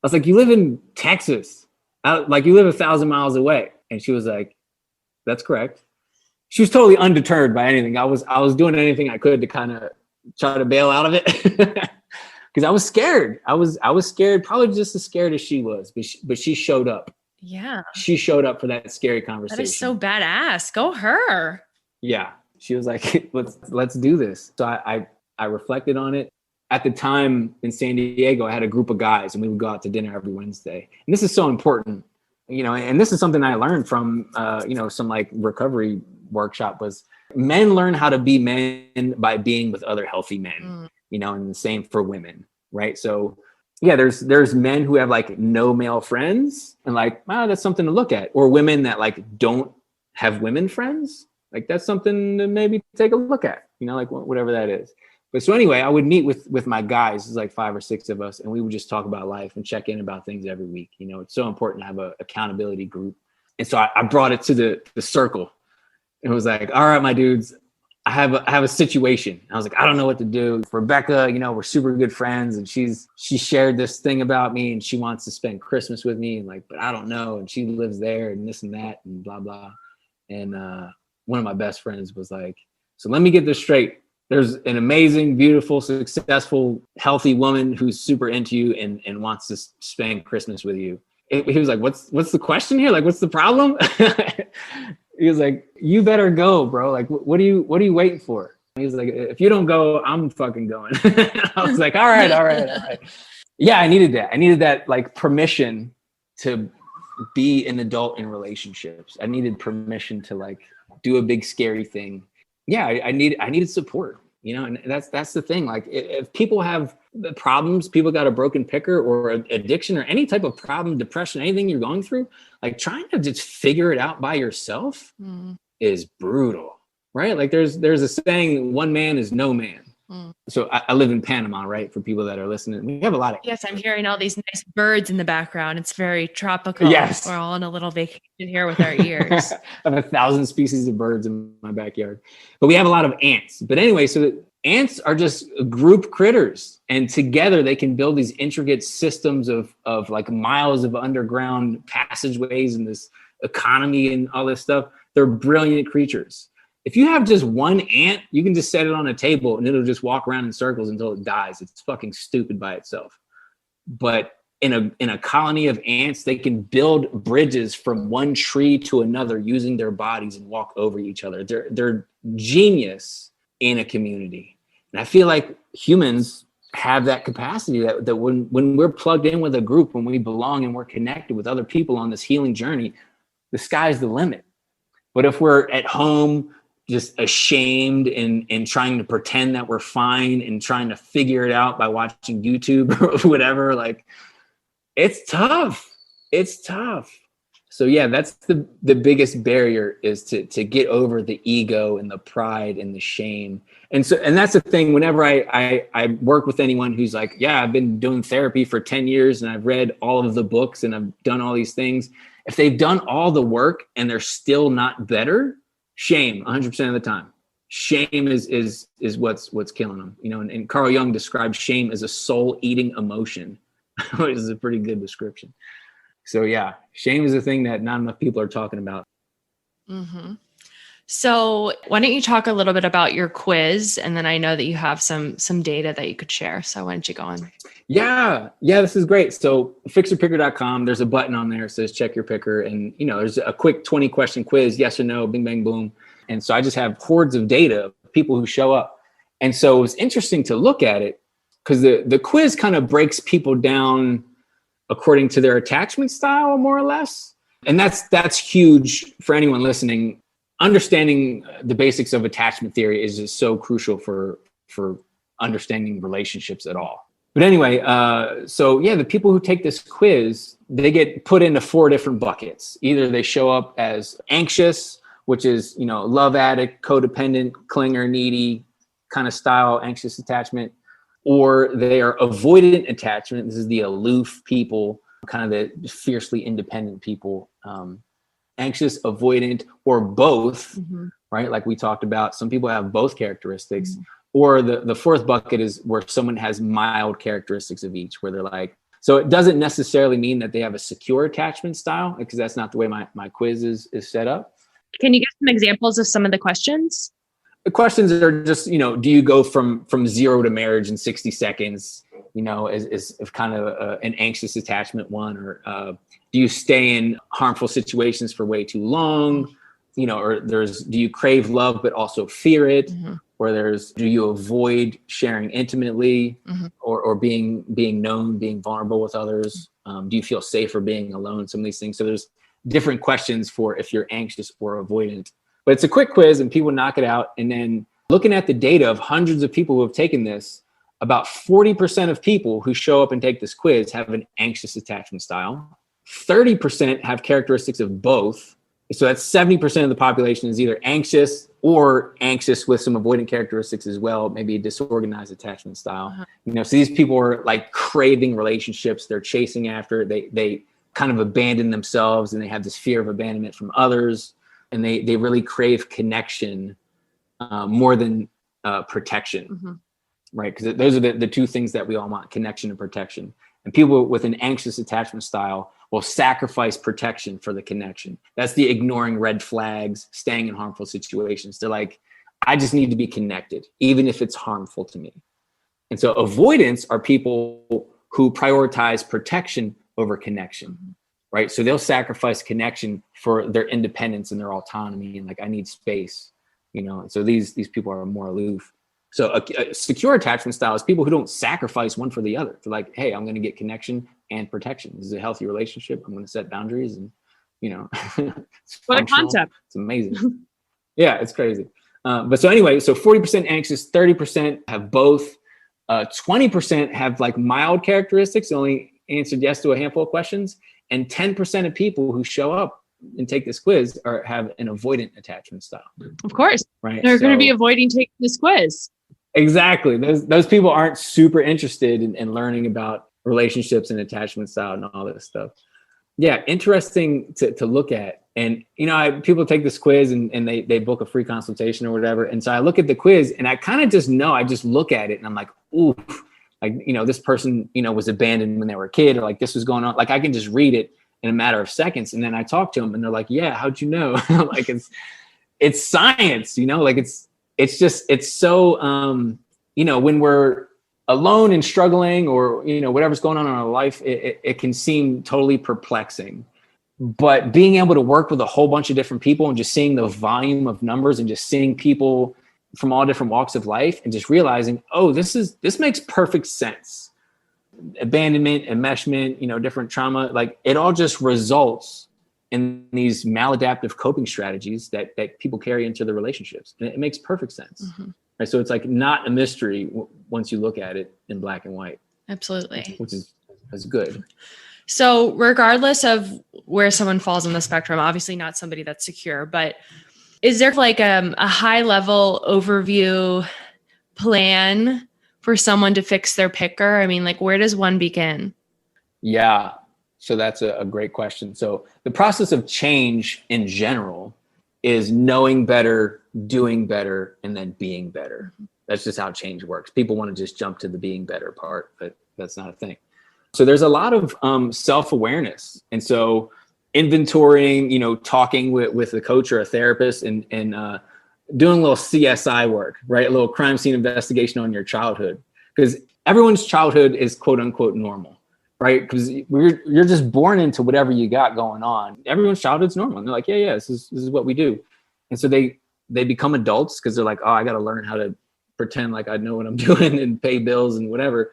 was like, you live in Texas. Like, you live 1,000 miles away. And she was like, that's correct. She was totally undeterred by anything. I was doing anything I could to kind of try to bail out of it because I was scared. I was scared, probably just as scared as she was, but she showed up. Yeah. She showed up for that scary conversation. That is so badass. Go her. Yeah. She was like, let's do this. So I reflected on it. At the time in San Diego, I had a group of guys and we would go out to dinner every Wednesday. And this is so important, and this is something I learned from, some like recovery workshop was men learn how to be men by being with other healthy men, and the same for women. Right. So yeah, there's men who have like no male friends and like, wow, that's something to look at, or women that like don't have women friends. Like, that's something to maybe take a look at, like whatever that is. But so anyway, I would meet with my guys, there's like 5 or 6 of us, and we would just talk about life and check in about things every week. It's so important to have a accountability group. And so I brought it to the circle. It was like, all right, my dudes, I have a situation. I was like, I don't know what to do. Rebecca, we're super good friends, and she shared this thing about me, and she wants to spend Christmas with me, and like, but I don't know, and she lives there, and this and that, and blah blah. And one of my best friends was like, so let me get this straight. There's an amazing, beautiful, successful, healthy woman who's super into you and wants to spend Christmas with you. He was like, what's the question here? Like, what's the problem? He was like, you better go, bro. Like, what are you waiting for? He was like, if you don't go, I'm fucking going. I was like, all right. Yeah, I needed that. I needed that like permission to be an adult in relationships. I needed permission to like do a big scary thing. Yeah, I needed support, and that's the thing. Like, if people have problems, people got a broken picker or addiction or any type of problem, depression, anything you're going through, like trying to just figure it out by yourself is brutal, right? Like there's a saying, one man is no man. So I live in Panama, right? For people that are listening, we have a lot of. Yes, I'm hearing all these nice birds in the background. It's very tropical. Yes. We're all on a little vacation here with our ears. I have 1,000 species of birds in my backyard, but we have a lot of ants. But anyway, so ants are just group critters, and together they can build these intricate systems of like miles of underground passageways and this economy and all this stuff. They're brilliant creatures. If you have just one ant, you can just set it on a table and it'll just walk around in circles until it dies. It's fucking stupid by itself. But in a colony of ants, they can build bridges from one tree to another using their bodies and walk over each other. They're genius in a community. And I feel like humans have that capacity that when we're plugged in with a group, when we belong and we're connected with other people on this healing journey, the sky's the limit. But if we're at home, just ashamed and trying to pretend that we're fine and trying to figure it out by watching YouTube or whatever, like, it's tough. It's tough. So yeah, that's the biggest barrier, is to get over the ego and the pride and the shame. And that's the thing, whenever I work with anyone who's like, yeah, I've been doing therapy for 10 years and I've read all of the books and I've done all these things. If they've done all the work and they're still not better, shame 100% of the time. Shame is what's killing them. You know, and Carl Jung describes shame as a soul-eating emotion, which is a pretty good description. So yeah, shame is a thing that not enough people are talking about. Mm-hmm. So why don't you talk a little bit about your quiz? And then I know that you have some data that you could share. So why don't you go on? Yeah, this is great. So fixyourpicker.com, there's a button on there that says check your picker. And, you know, there's a quick 20 question quiz, yes or no, bing, bang, boom. And so I just have hordes of data of people who show up. And so it was interesting to look at it because the quiz kind of breaks people down according to their attachment style, more or less. And that's huge for anyone listening. Understanding the basics of attachment theory is just so crucial for understanding relationships at all. But anyway, so yeah, the people who take this quiz, they get put into 4 different buckets. Either they show up as anxious, which is, you know, love addict, codependent, clinger, needy kind of style, anxious attachment, or they are avoidant attachment. This is the aloof people, kind of the fiercely independent people, anxious, avoidant, or both, right? Like we talked about, some people have both characteristics. Or the 4th bucket is where someone has mild characteristics of each, where they're like, so it doesn't necessarily mean that they have a secure attachment style, because that's not the way my quiz is set up. Can you give some examples of some of the questions? The questions are just, you know, do you go from 0 to marriage in 60 seconds, you know, is kind of an anxious attachment one, or do you stay in harmful situations for way too long, you know, or do you crave love but also fear it, or do you avoid sharing intimately, or being known, being vulnerable with others, do you feel safer being alone, some of these things. So there's different questions for if you're anxious or avoidant. But it's a quick quiz and people knock it out. And then looking at the data of hundreds of people who have taken this, about 40% of people who show up and take this quiz have an anxious attachment style. 30% have characteristics of both. So that's 70% of the population is either anxious or anxious with some avoidant characteristics as well, maybe a disorganized attachment style. You know, so these people are like craving relationships. They're chasing after it. They kind of abandon themselves and they have this fear of abandonment from others. And they really crave connection more than protection, right? Because those are the 2 things that we all want, connection and protection. And people with an anxious attachment style will sacrifice protection for the connection. That's the ignoring red flags, staying in harmful situations. They're like, I just need to be connected, even if it's harmful to me. And so avoidance are people who prioritize protection over connection. Right. So they'll sacrifice connection for their independence and their autonomy. And like, I need space, you know, and so these people are more aloof. So a secure attachment style is people who don't sacrifice one for the other. They're like, hey, I'm going to get connection and protection. This is a healthy relationship. I'm going to set boundaries and, you know, what a concept. It's amazing. Yeah, it's crazy. But so anyway, so 40% anxious, 30% have both, 20% have like mild characteristics, only answered yes to a handful of questions. And 10% of people who show up and take this quiz have an avoidant attachment style. Of course. Right. They're going to be avoiding taking this quiz. Exactly. Those people aren't super interested in learning about relationships and attachment style and all this stuff. Yeah. Interesting to look at. And, you know, people take this quiz and they book a free consultation or whatever. And so I look at the quiz and I kind of just know, I just look at it and I'm like, ooh, like, you know, this person, you know, was abandoned when they were a kid, or like this was going on. Like I can just read it in a matter of seconds. And then I talk to them and they're like, yeah, how'd you know? Like it's science, like it's so, when we're alone and struggling or, whatever's going on in our life, it can seem totally perplexing. But being able to work with a whole bunch of different people and just seeing the volume of numbers and just seeing people from all different walks of life and just realizing, oh, this makes perfect sense. Abandonment, enmeshment, different trauma, like it all just results in these maladaptive coping strategies that people carry into the relationships. And it makes perfect sense. Mm-hmm. Right? So it's like not a mystery once you look at it in black and white. Absolutely. Which is good. So regardless of where someone falls on the spectrum, obviously not somebody that's secure, but is there like a high level overview plan for someone to fix their picker? I mean, like, where does one begin? Yeah. So that's a great question. So the process of change in general is knowing better, doing better, and then being better. That's just how change works. People want to just jump to the being better part, but that's not a thing. So there's a lot of self-awareness. And so inventorying, talking with a coach or a therapist and doing a little CSI work, right? A little crime scene investigation on your childhood, because everyone's childhood is quote unquote normal, right? Because you're just born into whatever you got going on. Everyone's childhood's normal. And they're like, yeah, this is what we do. And so they become adults because they're like, oh, I got to learn how to pretend like I know what I'm doing and pay bills and whatever.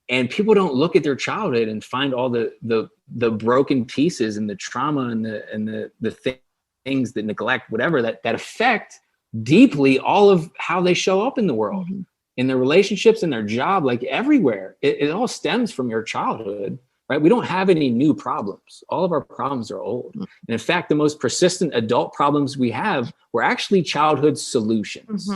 And people don't look at their childhood and find all the broken pieces and the trauma and the things, the neglect, whatever that affect deeply all of how they show up in the world, in their relationships, in their job, like everywhere. It all stems from your childhood, right? We don't have any new problems. All of our problems are old. And in fact, the most persistent adult problems we have were actually childhood solutions,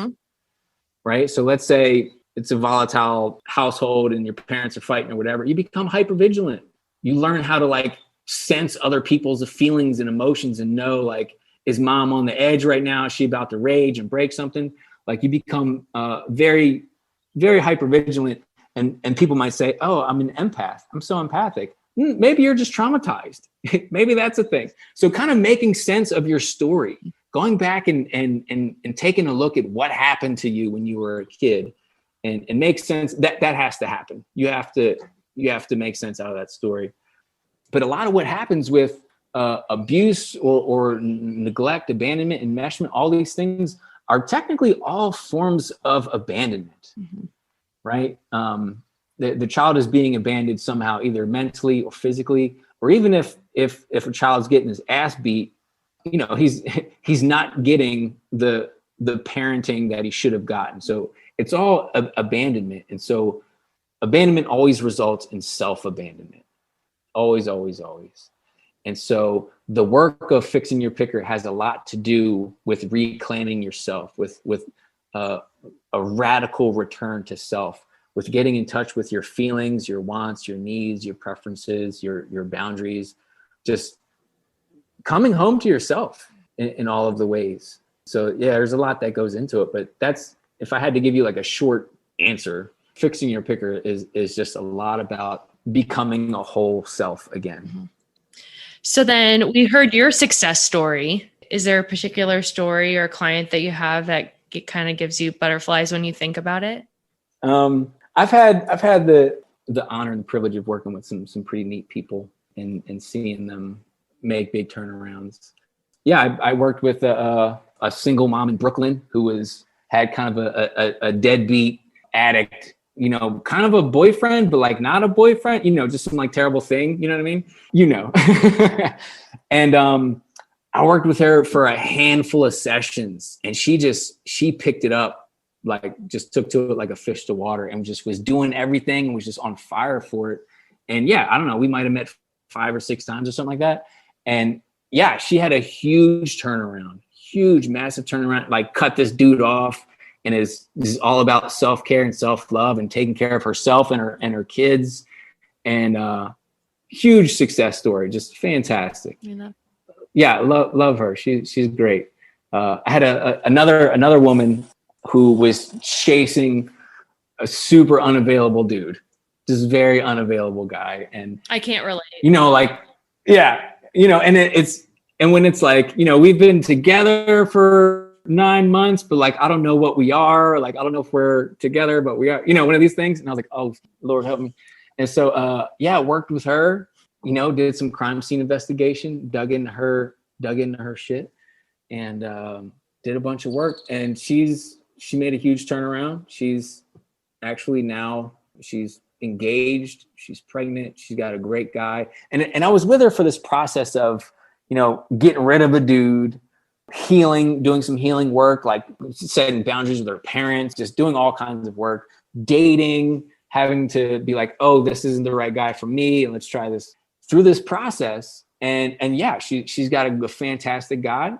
right? So let's say it's a volatile household and your parents are fighting or whatever. You become hypervigilant. You learn how to like sense other people's feelings and emotions and know, like, is mom on the edge right now? Is she about to rage and break something? Like you become very, very hypervigilant. And people might say, oh, I'm an empath. I'm so empathic. Maybe you're just traumatized. Maybe that's a thing. So kind of making sense of your story, going back and taking a look at what happened to you when you were a kid and make sense. That has to happen. You have to make sense out of that story. But a lot of what happens with abuse or neglect, abandonment, enmeshment, all these things are technically all forms of abandonment, right? The child is being abandoned somehow, either mentally or physically, or even if a child's getting his ass beat, he's not getting the parenting that he should have gotten. So it's all abandonment. And so abandonment always results in self-abandonment. Always, always, always. And so the work of fixing your picker has a lot to do with reclaiming yourself, with a radical return to self, with getting in touch with your feelings, your wants, your needs, your preferences, your boundaries, just coming home to yourself in all of the ways. So yeah, there's a lot that goes into it, but that's, if I had to give you like a short answer, fixing your picker is just a lot about becoming a whole self again. So then we heard your success story. Is there a particular story or client that you have that it kind of gives you butterflies when you think about it? I've had the honor and privilege of working with some pretty neat people and seeing them make big turnarounds. Yeah, I worked with a single mom in Brooklyn who had kind of a deadbeat addict, kind of a boyfriend, but like not a boyfriend, just some like terrible thing. You know what I mean? And I worked with her for a handful of sessions, and she picked it up, like just took to it like a fish to water, and just was doing everything and was just on fire for it. And yeah, I don't know, we might have met 5 or 6 times or something like that. And yeah, she had a huge turnaround, huge, massive turnaround, like cut this dude off, and is all about self-care and self-love and taking care of herself and her kids, and huge success story, just fantastic. Yeah, love her. She's great. I had another woman who was chasing a super unavailable dude, just very unavailable guy, and I can't relate. And when it's like, we've been together for 9 months, but like, I don't know what we are. Like, I don't know if we're together, but we are, one of these things. And I was like, oh, Lord help me. And so, worked with her, did some crime scene investigation, dug into her shit, and did a bunch of work. And she made a huge turnaround. She's actually now she's engaged, she's pregnant, she's got a great guy. And I was with her for this process of, getting rid of a dude, healing, doing some healing work, like setting boundaries with her parents, just doing all kinds of work, dating, having to be like, oh, this isn't the right guy for me, and let's try this through this process. And yeah, she's got a fantastic guy.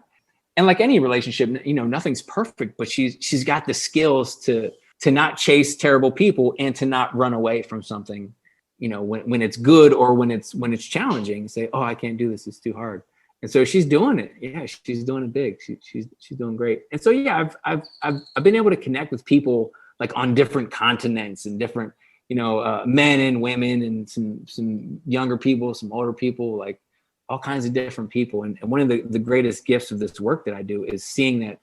And like any relationship, nothing's perfect, but she's got the skills to not chase terrible people and to not run away from something, when it's good or when it's challenging, say, oh, I can't do this, it's too hard. And so she's doing it. Yeah, she's doing it big. She's doing great. And so yeah, I've been able to connect with people like on different continents and different, men and women, and some younger people, some older people, like all kinds of different people. And one of the greatest gifts of this work that I do is seeing that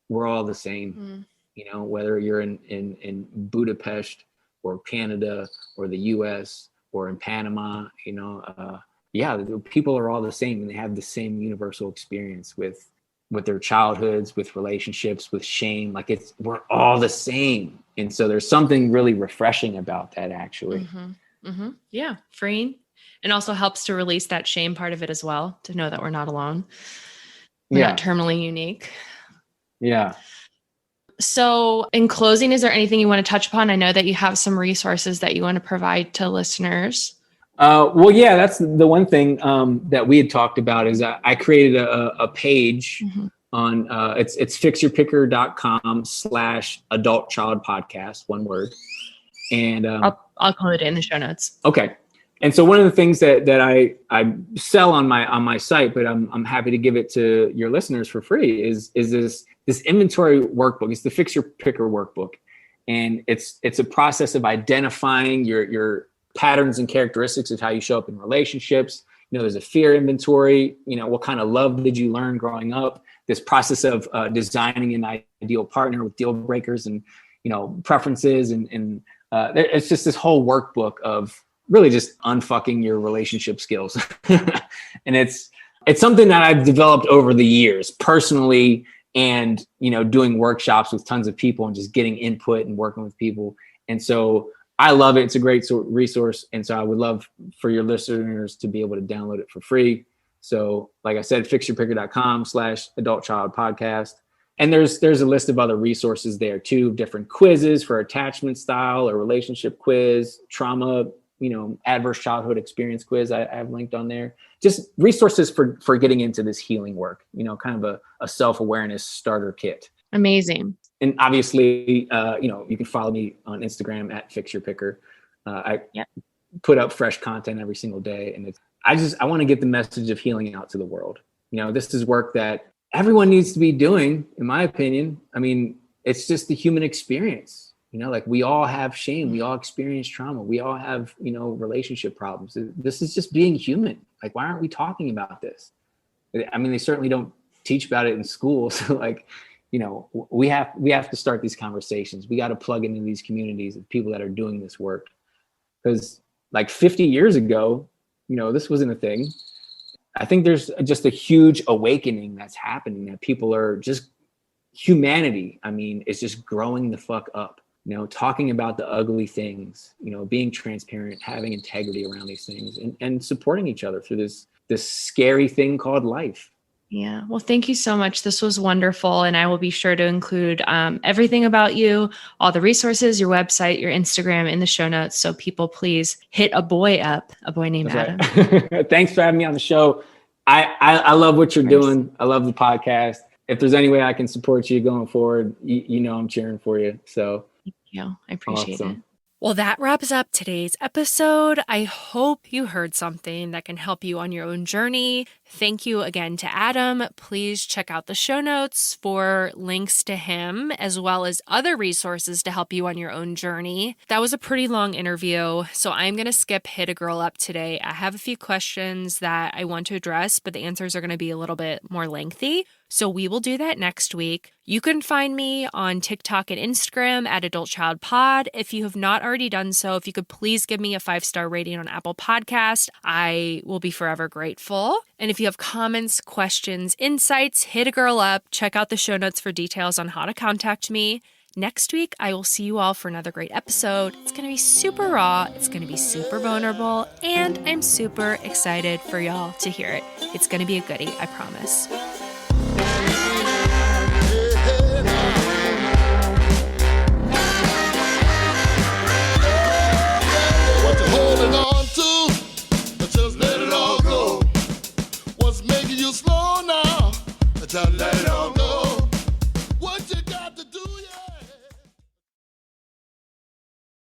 we're all the same. Whether you're in Budapest or Canada or the US or in Panama, the people are all the same, and they have the same universal experience with their childhoods, with relationships, with shame. Like we're all the same. And so there's something really refreshing about that, actually. Mm-hmm. Mm-hmm. Yeah. Freeing. And also helps to release that shame part of it as well, to know that we're not alone. We're not terminally unique. Yeah. So in closing, is there anything you want to touch upon? I know that you have some resources that you want to provide to listeners. Well, yeah, that's the one thing that we had talked about is I created a page on it's fixyourpicker.com/adult child podcast, one word. And I'll include it in the show notes. Okay. And so one of the things that I sell on my site, but I'm happy to give it to your listeners for free, is this inventory workbook. It's the Fix Your Picker workbook. And it's a process of identifying your patterns and characteristics of how you show up in relationships. There's a fear inventory. What kind of love did you learn growing up? This process of designing an ideal partner with deal breakers and, preferences. And it's just this whole workbook of really just unfucking your relationship skills. And it's something that I've developed over the years personally, and, doing workshops with tons of people and just getting input and working with people. And so I love it. It's a great resource. And so I would love for your listeners to be able to download it for free. So like I said, fixyourpicker.com/adult child podcast. And there's a list of other resources there too, different quizzes for attachment style or relationship quiz, trauma, adverse childhood experience quiz I have linked on there. Just resources for getting into this healing work, kind of a self-awareness starter kit. Amazing. And obviously, you can follow me on Instagram at fixyourpicker. I put up fresh content every single day. And I want to get the message of healing out to the world. This is work that everyone needs to be doing, in my opinion. I mean, it's just the human experience. Like we all have shame. We all experience trauma. We all have, relationship problems. This is just being human. Like, why aren't we talking about this? I mean, they certainly don't teach about it in school. So like, we have to start these conversations. We got to plug into these communities of people that are doing this work. Because like 50 years ago, this wasn't a thing. I think there's just a huge awakening that's happening, that people are just, humanity, I mean, is just growing the fuck up. Talking about the ugly things, being transparent, having integrity around these things, and supporting each other through this scary thing called life. Yeah. Well, thank you so much. This was wonderful. And I will be sure to include everything about you, all the resources, your website, your Instagram in the show notes. So people, please hit a boy named Adam. Right. Thanks for having me on the show. I love what you're doing. I love the podcast. If there's any way I can support you going forward, I'm cheering for you. So thank you. I appreciate it. Well, that wraps up today's episode. I hope you heard something that can help you on your own journey. Thank you again to Adam. Please check out the show notes for links to him, as well as other resources to help you on your own journey. That was a pretty long interview, so I'm going to skip Hit a Girl Up today. I have a few questions that I want to address, but the answers are going to be a little bit more lengthy. So we will do that next week. You can find me on TikTok and Instagram at Adult Child Pod. If you have not already done so, if you could please give me a 5-star rating on Apple Podcast, I will be forever grateful. And if you have comments, questions, insights, hit a girl up. Check out the show notes for details on how to contact me. Next week, I will see you all for another great episode. It's going to be super raw, it's going to be super vulnerable, and I'm super excited for y'all to hear it. It's going to be a goodie, I promise. What you holding on to, just let it all go. What's making you slow now, just let it all go.